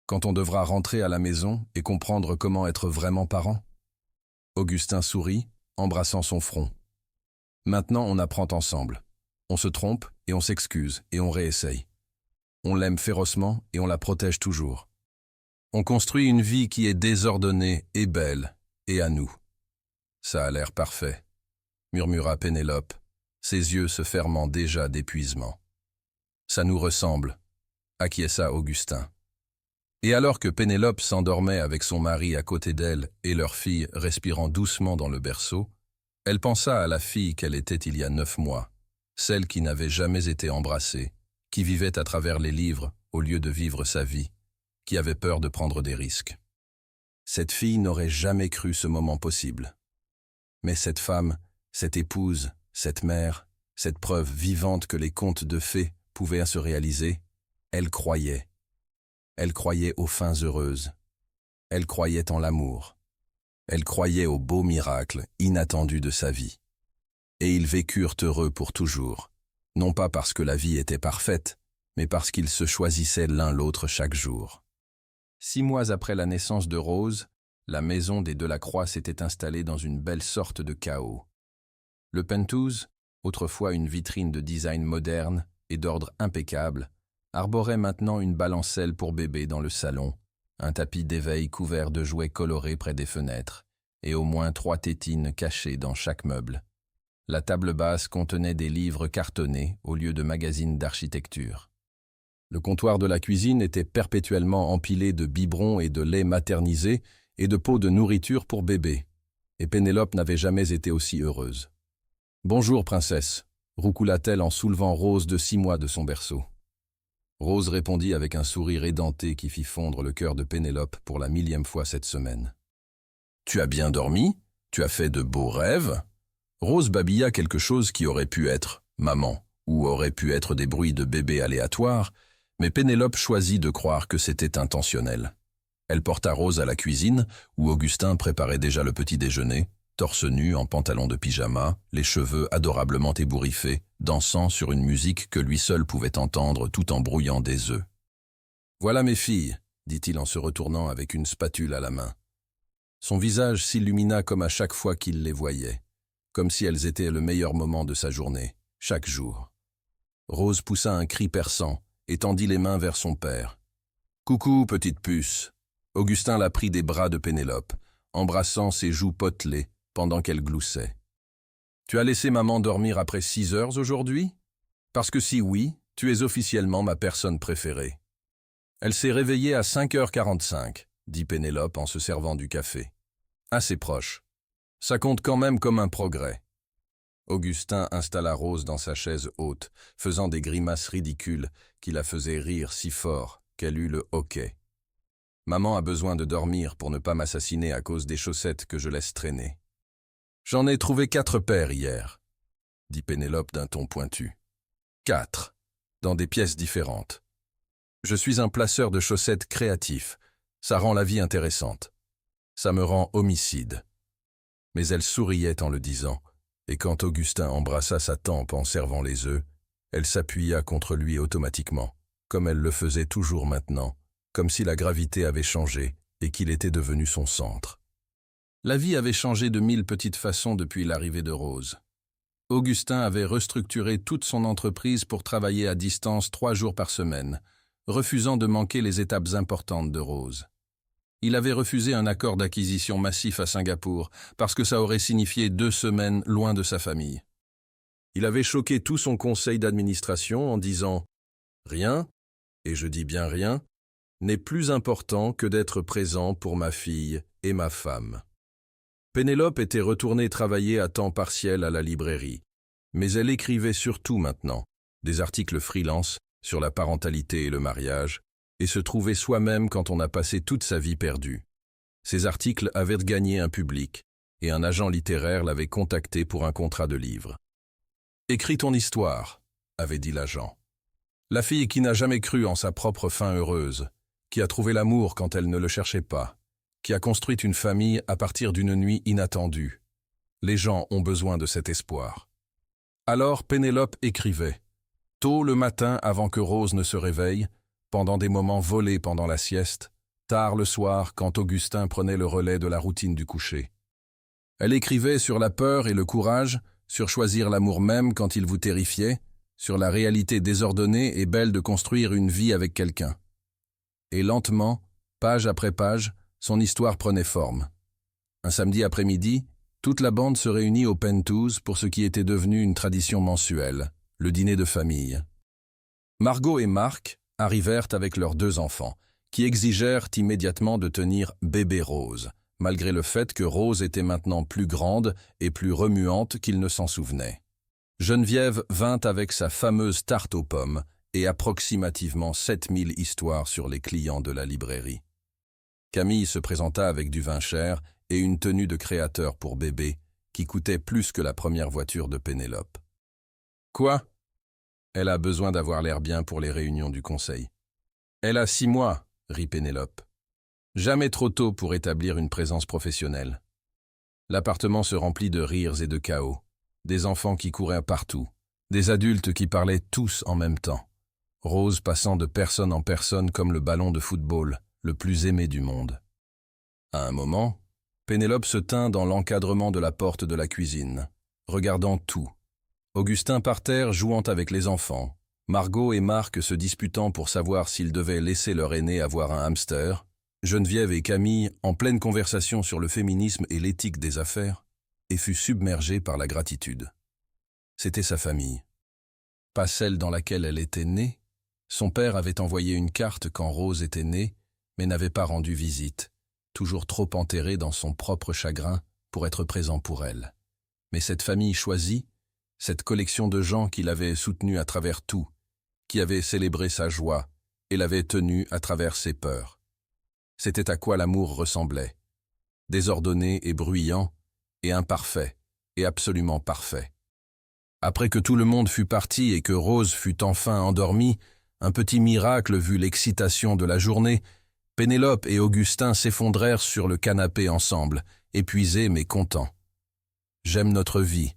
quand on devra rentrer à la maison et comprendre comment être vraiment parent ?» Augustin sourit, embrassant son front. « Maintenant on apprend ensemble. On se trompe et on s'excuse et on réessaye. On l'aime férocement et on la protège toujours. On construit une vie qui est désordonnée et belle, et à nous. » « Ça a l'air parfait, » murmura Pénélope, ses yeux se fermant déjà d'épuisement. « Ça nous ressemble, » acquiesça Augustin. Et alors que Pénélope s'endormait avec son mari à côté d'elle et leur fille respirant doucement dans le berceau, elle pensa à la fille qu'elle était il y a 9 mois, celle qui n'avait jamais été embrassée, qui vivait à travers les livres au lieu de vivre sa vie, qui avait peur de prendre des risques. Cette fille n'aurait jamais cru ce moment possible. Mais cette femme, cette épouse, cette mère, cette preuve vivante que les contes de fées pouvaient se réaliser, elle croyait. Elle croyait aux fins heureuses. Elle croyait en l'amour. Elle croyait au beau miracle inattendu de sa vie. Et ils vécurent heureux pour toujours, non pas parce que la vie était parfaite, mais parce qu'ils se choisissaient l'un l'autre chaque jour. 6 mois après la naissance de Rose, la maison des Delacroix s'était installée dans une belle sorte de chaos. Le penthouse, autrefois une vitrine de design moderne et d'ordre impeccable, arborait maintenant une balancelle pour bébé dans le salon, un tapis d'éveil couvert de jouets colorés près des fenêtres, et au moins 3 tétines cachées dans chaque meuble. La table basse contenait des livres cartonnés au lieu de magazines d'architecture. Le comptoir de la cuisine était perpétuellement empilé de biberons et de lait maternisé et de pots de nourriture pour bébé, et Pénélope n'avait jamais été aussi heureuse. « Bonjour, princesse » roucoula-t-elle en soulevant Rose de 6 mois de son berceau. Rose répondit avec un sourire édenté qui fit fondre le cœur de Pénélope pour la 1000e fois cette semaine. « Tu as bien dormi? Tu as fait de beaux rêves ?» Rose babilla quelque chose qui aurait pu être « maman » ou aurait pu être des bruits de bébé aléatoires, mais Pénélope choisit de croire que c'était intentionnel. Elle porta Rose à la cuisine, où Augustin préparait déjà le petit déjeuner, torse nu en pantalon de pyjama, les cheveux adorablement ébouriffés, dansant sur une musique que lui seul pouvait entendre tout en brouillant des œufs. « Voilà mes filles, » dit-il en se retournant avec une spatule à la main. Son visage s'illumina comme à chaque fois qu'il les voyait, comme si elles étaient le meilleur moment de sa journée, chaque jour. Rose poussa un cri perçant et tendit les mains vers son père. « Coucou, petite puce !» Augustin la prit des bras de Pénélope, embrassant ses joues potelées pendant qu'elle gloussait. « Tu as laissé maman dormir après 6 heures aujourd'hui? Parce que si oui, tu es officiellement ma personne préférée. » « Elle s'est réveillée à 5h45, dit Pénélope en se servant du café. « Assez proche. Ça compte quand même comme un progrès. » Augustin installa Rose dans sa chaise haute, faisant des grimaces ridicules qui la faisaient rire si fort qu'elle eut le hoquet. « Maman a besoin de dormir pour ne pas m'assassiner à cause des chaussettes que je laisse traîner. »« J'en ai trouvé 4 paires hier, » dit Pénélope d'un ton pointu. « 4, dans des pièces différentes. Je suis un placeur de chaussettes créatif. Ça rend la vie intéressante. Ça me rend homicide. » Mais elle souriait en le disant, et quand Augustin embrassa sa tempe en servant les œufs, elle s'appuya contre lui automatiquement, comme elle le faisait toujours maintenant, comme si la gravité avait changé et qu'il était devenu son centre. La vie avait changé de 1000 petites façons depuis l'arrivée de Rose. Augustin avait restructuré toute son entreprise pour travailler à distance 3 jours par semaine, refusant de manquer les étapes importantes de Rose. Il avait refusé un accord d'acquisition massif à Singapour, parce que ça aurait signifié 2 semaines loin de sa famille. Il avait choqué tout son conseil d'administration en disant « Rien, et je dis bien rien, n'est plus important que d'être présent pour ma fille et ma femme. » Pénélope était retournée travailler à temps partiel à la librairie, mais elle écrivait surtout maintenant des articles freelance sur la parentalité et le mariage, et se trouvait soi-même quand on a passé toute sa vie perdue. Ces articles avaient gagné un public, et un agent littéraire l'avait contacté pour un contrat de livre. « Écris ton histoire », avait dit l'agent. La fille qui n'a jamais cru en sa propre fin heureuse, qui a trouvé l'amour quand elle ne le cherchait pas, qui a construit une famille à partir d'une nuit inattendue. Les gens ont besoin de cet espoir. Alors Pénélope écrivait, tôt le matin avant que Rose ne se réveille, pendant des moments volés pendant la sieste, tard le soir quand Augustin prenait le relais de la routine du coucher. Elle écrivait sur la peur et le courage, sur choisir l'amour même quand il vous terrifiait, sur la réalité désordonnée et belle de construire une vie avec quelqu'un. Et lentement, page après page, son histoire prenait forme. Un samedi après-midi, toute la bande se réunit au Penthouse pour ce qui était devenu une tradition mensuelle, le dîner de famille. Margot et Marc arrivèrent avec leurs 2 enfants, qui exigèrent immédiatement de tenir bébé Rose, malgré le fait que Rose était maintenant plus grande et plus remuante qu'ils ne s'en souvenaient. Geneviève vint avec sa fameuse tarte aux pommes et approximativement 7000 histoires sur les clients de la librairie. Camille se présenta avec du vin cher et une tenue de créateur pour bébé qui coûtait plus que la première voiture de Pénélope. « Quoi ? Elle a besoin d'avoir l'air bien pour les réunions du conseil. »« Elle a 6 mois, » rit Pénélope. « Jamais trop tôt pour établir une présence professionnelle. » L'appartement se remplit de rires et de chaos, des enfants qui couraient partout, des adultes qui parlaient tous en même temps, Rose passant de personne en personne comme le ballon de football, le plus aimé du monde. À un moment, Pénélope se tint dans l'encadrement de la porte de la cuisine, regardant tout. Augustin par terre jouant avec les enfants, Margot et Marc se disputant pour savoir s'ils devaient laisser leur aîné avoir un hamster, Geneviève et Camille en pleine conversation sur le féminisme et l'éthique des affaires, et fut submergée par la gratitude. C'était sa famille. Pas celle dans laquelle elle était née. Son père avait envoyé une carte quand Rose était née, mais n'avait pas rendu visite, toujours trop enterré dans son propre chagrin pour être présent pour elle. Mais cette famille choisie, cette collection de gens qui l'avaient soutenue à travers tout, qui avaient célébré sa joie et l'avaient tenue à travers ses peurs. C'était à quoi l'amour ressemblait. Désordonné et bruyant, et imparfait, et absolument parfait. Après que tout le monde fut parti et que Rose fut enfin endormie, un petit miracle vu l'excitation de la journée, Pénélope et Augustin s'effondrèrent sur le canapé ensemble, épuisés mais contents. « J'aime notre vie »,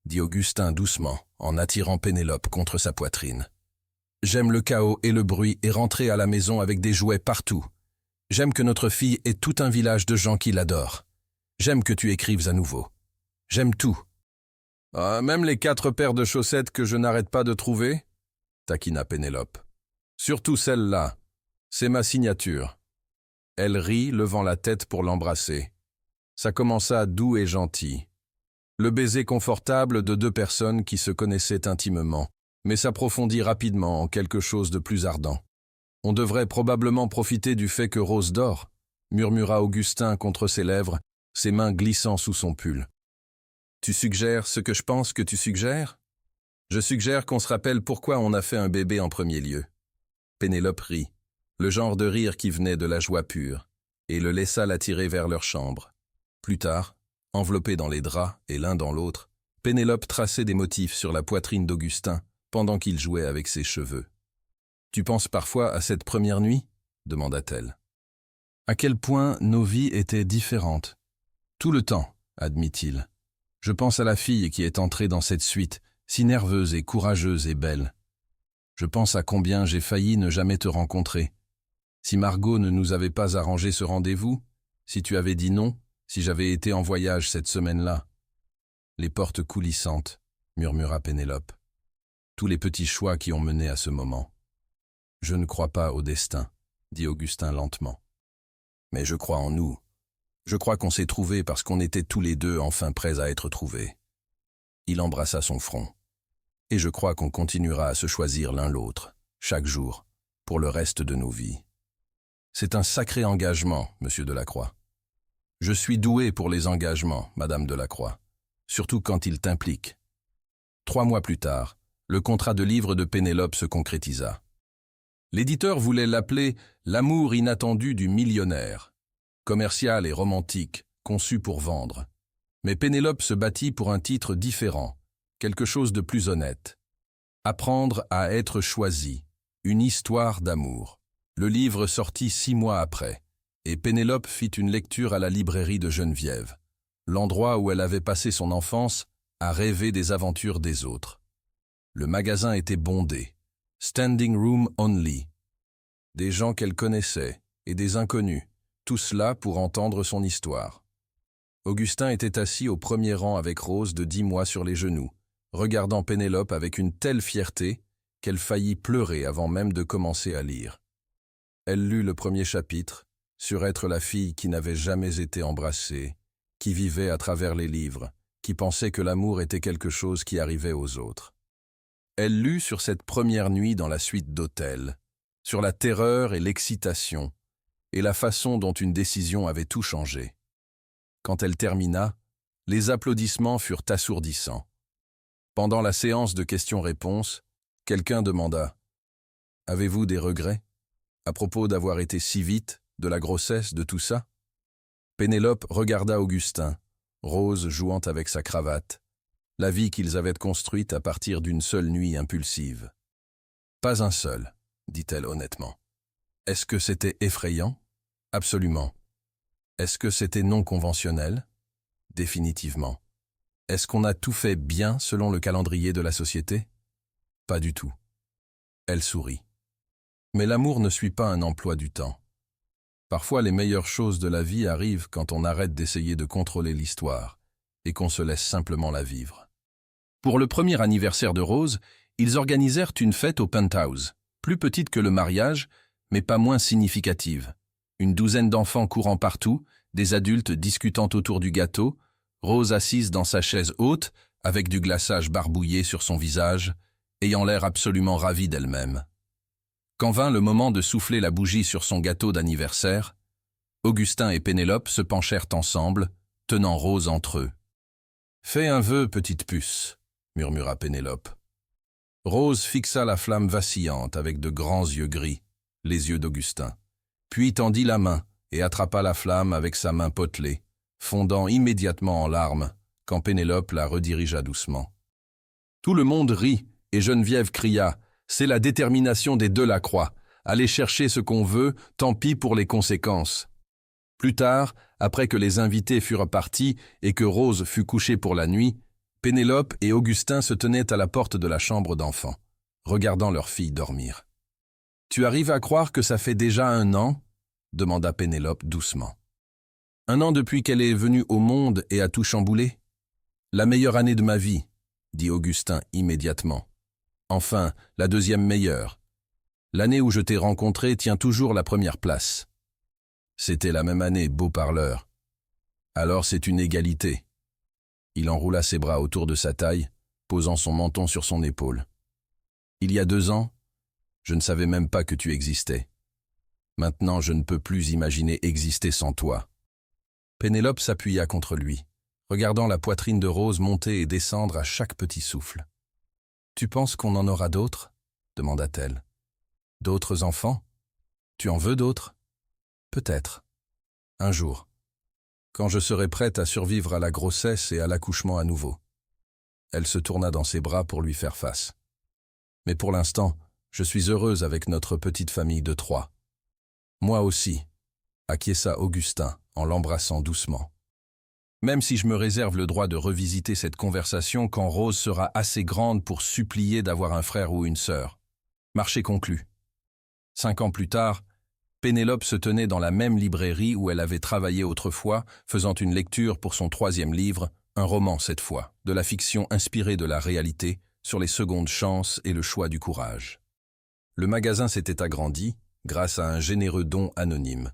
dit Augustin doucement, en attirant Pénélope contre sa poitrine. « J'aime le chaos et le bruit et rentrer à la maison avec des jouets partout. J'aime que notre fille ait tout un village de gens qui l'adorent. J'aime que tu écrives à nouveau. J'aime tout. »« Même les 4 paires de chaussettes que je n'arrête pas de trouver ?» taquina Pénélope. « Surtout celle-là. C'est ma signature. » Elle rit, levant la tête pour l'embrasser. Ça commença doux et gentil. Le baiser confortable de 2 personnes qui se connaissaient intimement, mais s'approfondit rapidement en quelque chose de plus ardent. « On devrait probablement profiter du fait que Rose dort, » murmura Augustin contre ses lèvres, ses mains glissant sous son pull. « Tu suggères ce que je pense que tu suggères ? Je suggère qu'on se rappelle pourquoi on a fait un bébé en premier lieu. » Pénélope rit, le genre de rire qui venait de la joie pure, et le laissa l'attirer vers leur chambre. Plus tard, enveloppés dans les draps et l'un dans l'autre, Pénélope traçait des motifs sur la poitrine d'Augustin pendant qu'il jouait avec ses cheveux. « Tu penses parfois à cette première nuit ?» demanda-t-elle. « À quel point nos vies étaient différentes. Tout le temps, admit-il. Je pense à la fille qui est entrée dans cette suite, si nerveuse et courageuse et belle. Je pense à combien j'ai failli ne jamais te rencontrer. Si Margot ne nous avait pas arrangé ce rendez-vous, si tu avais dit non, si j'avais été en voyage cette semaine-là. » Les portes coulissantes, murmura Pénélope. Tous les petits choix qui ont mené à ce moment. « Je ne crois pas au destin, » dit Augustin lentement. Mais je crois en nous. Je crois qu'on s'est trouvés parce qu'on était tous les deux enfin prêts à être trouvés. » Il embrassa son front. « Et je crois qu'on continuera à se choisir l'un l'autre, chaque jour, pour le reste de nos vies. C'est un sacré engagement, monsieur Delacroix. Je suis doué pour les engagements, madame Delacroix, surtout quand ils t'impliquent. » 3 mois plus tard, le contrat de livre de Pénélope se concrétisa. L'éditeur voulait l'appeler « L'amour inattendu du millionnaire », commercial et romantique, conçu pour vendre. Mais Pénélope se battit pour un titre différent, quelque chose de plus honnête. Apprendre à être choisi, une histoire d'amour. Le livre sortit 6 mois après, et Pénélope fit une lecture à la librairie de Geneviève, l'endroit où elle avait passé son enfance à rêver des aventures des autres. Le magasin était bondé, standing room only. Des gens qu'elle connaissait et des inconnus, tous là pour entendre son histoire. Augustin était assis au premier rang avec Rose de 10 mois sur les genoux, regardant Pénélope avec une telle fierté qu'elle faillit pleurer avant même de commencer à lire. Elle lut le premier chapitre, sur être la fille qui n'avait jamais été embrassée, qui vivait à travers les livres, qui pensait que l'amour était quelque chose qui arrivait aux autres. Elle lut sur cette première nuit dans la suite d'hôtel, sur la terreur et l'excitation, et la façon dont une décision avait tout changé. Quand elle termina, les applaudissements furent assourdissants. Pendant la séance de questions-réponses, quelqu'un demanda « Avez-vous des regrets à propos d'avoir été si vite, de la grossesse, de tout ça ?» Pénélope regarda Augustin, Rose jouant avec sa cravate, la vie qu'ils avaient construite à partir d'une seule nuit impulsive. « Pas un seul, » dit-elle honnêtement. « Est-ce que c'était effrayant ? Absolument. Est-ce que c'était non conventionnel ? Définitivement. Est-ce qu'on a tout fait bien selon le calendrier de la société ? Pas du tout. » Elle sourit. Mais l'amour ne suit pas un emploi du temps. Parfois, les meilleures choses de la vie arrivent quand on arrête d'essayer de contrôler l'histoire et qu'on se laisse simplement la vivre. Pour le premier anniversaire de Rose, ils organisèrent une fête au penthouse, plus petite que le mariage, mais pas moins significative. Une douzaine d'enfants courant partout, des adultes discutant autour du gâteau, Rose assise dans sa chaise haute, avec du glaçage barbouillé sur son visage, ayant l'air absolument ravie d'elle-même. Quand vint le moment de souffler la bougie sur son gâteau d'anniversaire, Augustin et Pénélope se penchèrent ensemble, tenant Rose entre eux. « Fais un vœu, petite puce », murmura Pénélope. Rose fixa la flamme vacillante avec de grands yeux gris, les yeux d'Augustin, puis tendit la main et attrapa la flamme avec sa main potelée, fondant immédiatement en larmes quand Pénélope la redirigea doucement. Tout le monde rit et Geneviève cria « C'est la détermination des Delacroix. Aller chercher ce qu'on veut, tant pis pour les conséquences. » Plus tard, après que les invités furent partis et que Rose fut couchée pour la nuit, Pénélope et Augustin se tenaient à la porte de la chambre d'enfant, regardant leur fille dormir. « Tu arrives à croire que ça fait déjà 1 an ?» demanda Pénélope doucement. « 1 an depuis qu'elle est venue au monde et a tout chamboulé ? La meilleure année de ma vie, » dit Augustin immédiatement. « Enfin, la deuxième meilleure. L'année où je t'ai rencontré tient toujours la première place. » C'était la même année, beau parleur. Alors c'est une égalité. Il enroula ses bras autour de sa taille, posant son menton sur son épaule. Il y a 2 ans, je ne savais même pas que tu existais. Maintenant, je ne peux plus imaginer exister sans toi. Pénélope s'appuya contre lui, regardant la poitrine de Rose monter et descendre à chaque petit souffle. « Tu penses qu'on en aura d'autres ?» demanda-t-elle. « D'autres enfants ? Tu en veux d'autres ? Peut-être. Un jour. Quand je serai prête à survivre à la grossesse et à l'accouchement à nouveau. » Elle se tourna dans ses bras pour lui faire face. « Mais pour l'instant, je suis heureuse avec notre petite famille de 3. »« Moi aussi, » acquiesça Augustin en l'embrassant doucement. « Même si je me réserve le droit de revisiter cette conversation quand Rose sera assez grande pour supplier d'avoir un frère ou une sœur. Marché conclu. » 5 ans plus tard, Pénélope se tenait dans la même librairie où elle avait travaillé autrefois, faisant une lecture pour son 3e livre, un roman cette fois, de la fiction inspirée de la réalité, sur les secondes chances et le choix du courage. Le magasin s'était agrandi grâce à un généreux don anonyme.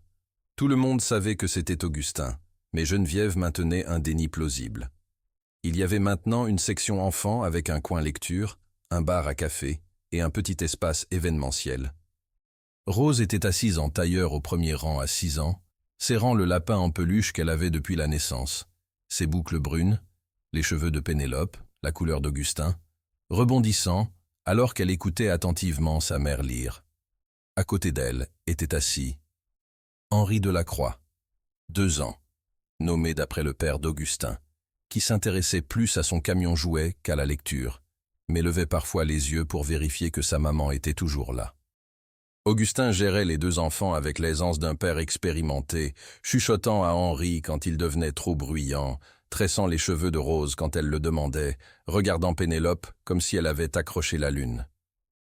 Tout le monde savait que c'était Augustin, mais Geneviève maintenait un déni plausible. Il y avait maintenant une section enfants avec un coin lecture, un bar à café et un petit espace événementiel. Rose était assise en tailleur au premier rang à 6 ans, serrant le lapin en peluche qu'elle avait depuis la naissance, ses boucles brunes, les cheveux de Pénélope, la couleur d'Augustin, rebondissant alors qu'elle écoutait attentivement sa mère lire. À côté d'elle était assis Henri Delacroix, 2 ans, nommé d'après le père d'Augustin, qui s'intéressait plus à son camion jouet qu'à la lecture, mais levait parfois les yeux pour vérifier que sa maman était toujours là. Augustin gérait les 2 enfants avec l'aisance d'un père expérimenté, chuchotant à Henri quand il devenait trop bruyant, tressant les cheveux de Rose quand elle le demandait, regardant Pénélope comme si elle avait accroché la lune.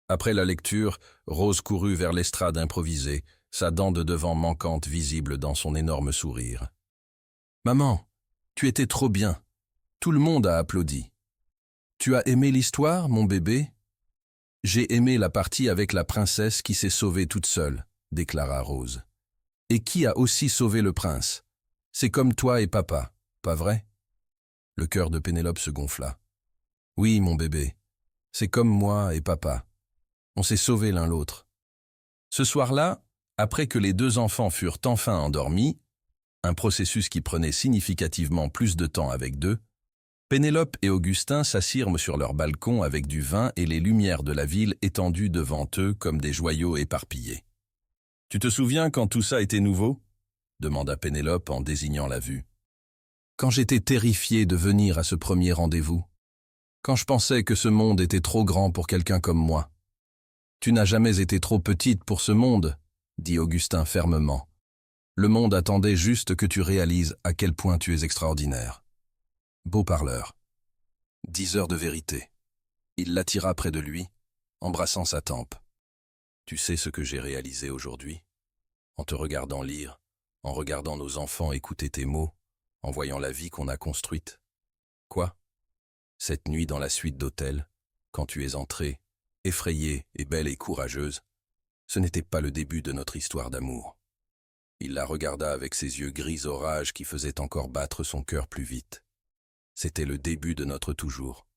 Après la lecture, Rose courut vers l'estrade improvisée, sa dent de devant manquante visible dans son énorme sourire. « Maman, tu étais trop bien. Tout le monde a applaudi. Tu as aimé l'histoire, mon bébé ?»« J'ai aimé la partie avec la princesse qui s'est sauvée toute seule, » déclara Rose. « Et qui a aussi sauvé le prince. C'est comme toi et papa, pas vrai ?» Le cœur de Pénélope se gonfla. « Oui, mon bébé, c'est comme moi et papa. On s'est sauvés l'un l'autre. » Ce soir-là, après que les 2 enfants furent enfin endormis, un processus qui prenait significativement plus de temps avec 2, Pénélope et Augustin s'assirent sur leur balcon avec du vin et les lumières de la ville étendues devant eux comme des joyaux éparpillés. « Tu te souviens quand tout ça était nouveau ?» demanda Pénélope en désignant la vue. « Quand j'étais terrifiée de venir à ce premier rendez-vous. Quand je pensais que ce monde était trop grand pour quelqu'un comme moi. Tu n'as jamais été trop petite pour ce monde, » dit Augustin fermement. « Le monde attendait juste que tu réalises à quel point tu es extraordinaire. » Beau parleur. 10 heures de vérité. Il l'attira près de lui, embrassant sa tempe. « Tu sais ce que j'ai réalisé aujourd'hui? En te regardant lire, en regardant nos enfants écouter tes mots, en voyant la vie qu'on a construite. Quoi? Cette nuit dans la suite d'hôtel, quand tu es entrée, effrayée et belle et courageuse, ce n'était pas le début de notre histoire d'amour. » Il la regarda avec ses yeux gris orage qui faisaient encore battre son cœur plus vite. C'était le début de notre toujours.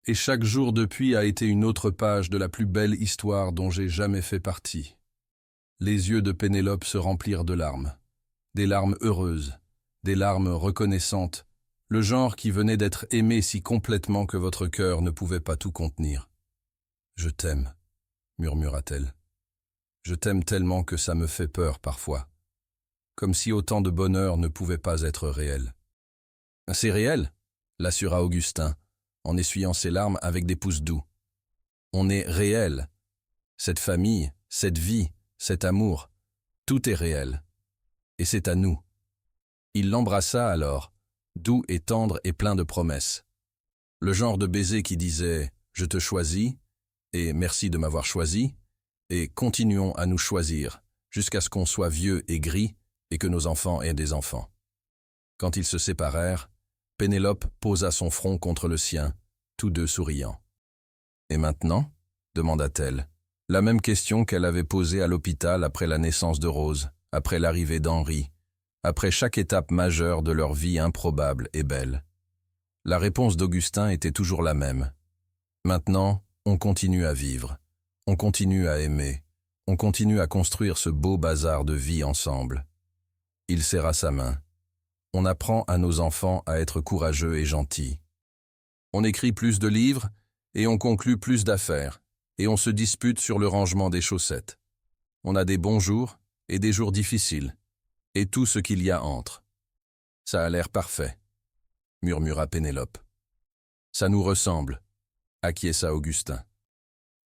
Et chaque jour depuis a été une autre page de la plus belle histoire dont j'ai jamais fait partie. Les yeux de Pénélope se remplirent de larmes. Des larmes heureuses, des larmes reconnaissantes, le genre qui venait d'être aimé si complètement que votre cœur ne pouvait pas tout contenir. « Je t'aime, » murmura-t-elle. « Je t'aime tellement que ça me fait peur parfois. Comme si autant de bonheur ne pouvait pas être réel. »« C'est réel ?» l'assura Augustin, en essuyant ses larmes avec des pouces doux. « On est réel. Cette famille, cette vie, cet amour, tout est réel. Et c'est à nous. » Il l'embrassa alors, doux et tendre et plein de promesses. Le genre de baiser qui disait « Je te choisis » et « Merci de m'avoir choisi » et « Continuons à nous choisir » jusqu'à ce qu'on soit vieux et gris et que nos enfants aient des enfants. Quand ils se séparèrent, Pénélope posa son front contre le sien, tous 2 souriants. « Et maintenant ?» demanda-t-elle, la même question qu'elle avait posée à l'hôpital après la naissance de Rose, après l'arrivée d'Henri, après chaque étape majeure de leur vie improbable et belle. La réponse d'Augustin était toujours la même. Maintenant, on continue à vivre, on continue à aimer, on continue à construire ce beau bazar de vie ensemble. Il serra sa main. On apprend à nos enfants à être courageux et gentils. On écrit plus de livres et on conclut plus d'affaires, et on se dispute sur le rangement des chaussettes. On a des bons jours et des jours difficiles, et tout ce qu'il y a entre. Ça a l'air parfait, murmura Pénélope. Ça nous ressemble, acquiesça Augustin.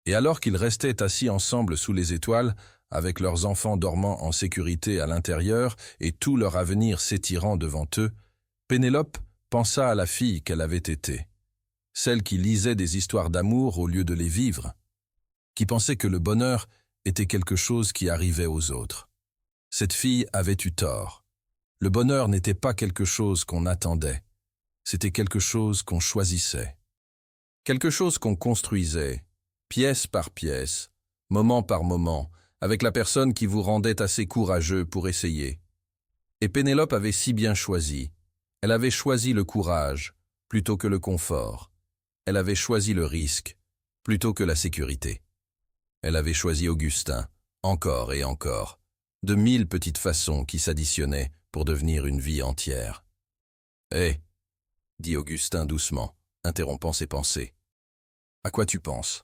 Et alors qu'ils restaient assis ensemble sous les étoiles, avec leurs enfants dormant en sécurité à l'intérieur et tout leur avenir s'étirant devant eux, Pénélope pensa à la fille qu'elle avait été, celle qui lisait des histoires d'amour au lieu de les vivre, qui pensait que le bonheur était quelque chose qui arrivait aux autres. Cette fille avait eu tort. Le bonheur n'était pas quelque chose qu'on attendait, c'était quelque chose qu'on choisissait. Quelque chose qu'on construisait, pièce par pièce, moment par moment, avec la personne qui vous rendait assez courageux pour essayer, Et Pénélope avait si bien choisi. Elle avait choisi le courage plutôt que le confort. Elle avait choisi le risque plutôt que la sécurité. Elle avait choisi Augustin, encore et encore, de 1000 petites façons qui s'additionnaient pour devenir une vie entière. « Hé !» dit Augustin doucement, interrompant ses pensées. « À quoi tu penses ?»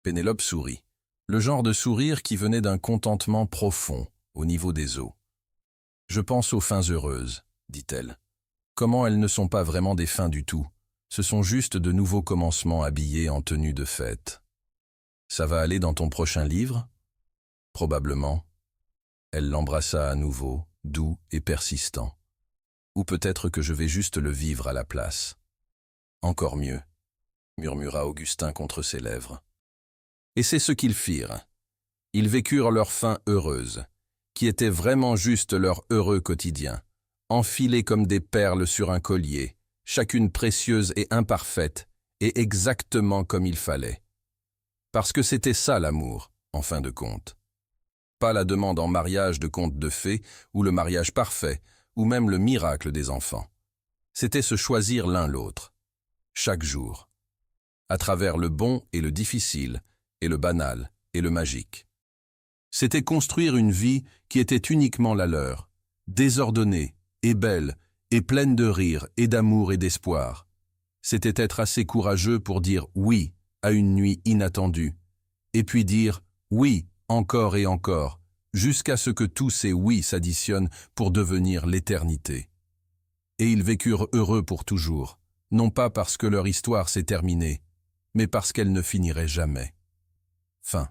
Pénélope sourit, le genre de sourire qui venait d'un contentement profond, au niveau des os. « Je pense aux fins heureuses, » dit-elle. « Comment elles ne sont pas vraiment des fins du tout, ce sont juste de nouveaux commencements habillés en tenue de fête. » « Ça va aller dans ton prochain livre ?»« Probablement. » Elle l'embrassa à nouveau, doux et persistant. « Ou peut-être que je vais juste le vivre à la place. »« Encore mieux, » murmura Augustin contre ses lèvres. Et c'est ce qu'ils firent. Ils vécurent leur fin heureuse, qui était vraiment juste leur heureux quotidien, enfilés comme des perles sur un collier, chacune précieuse et imparfaite, et exactement comme il fallait. Parce que c'était ça l'amour, en fin de compte. Pas la demande en mariage de contes de fées, ou le mariage parfait, ou même le miracle des enfants. C'était se choisir l'un l'autre, chaque jour, à travers le bon et le difficile, et le banal et le magique. C'était construire une vie qui était uniquement la leur, désordonnée et belle, et pleine de rire et d'amour et d'espoir. C'était être assez courageux pour dire oui à une nuit inattendue, et puis dire oui encore et encore, jusqu'à ce que tous ces oui s'additionnent pour devenir l'éternité. Et ils vécurent heureux pour toujours, non pas parce que leur histoire s'est terminée, mais parce qu'elle ne finirait jamais. Fin.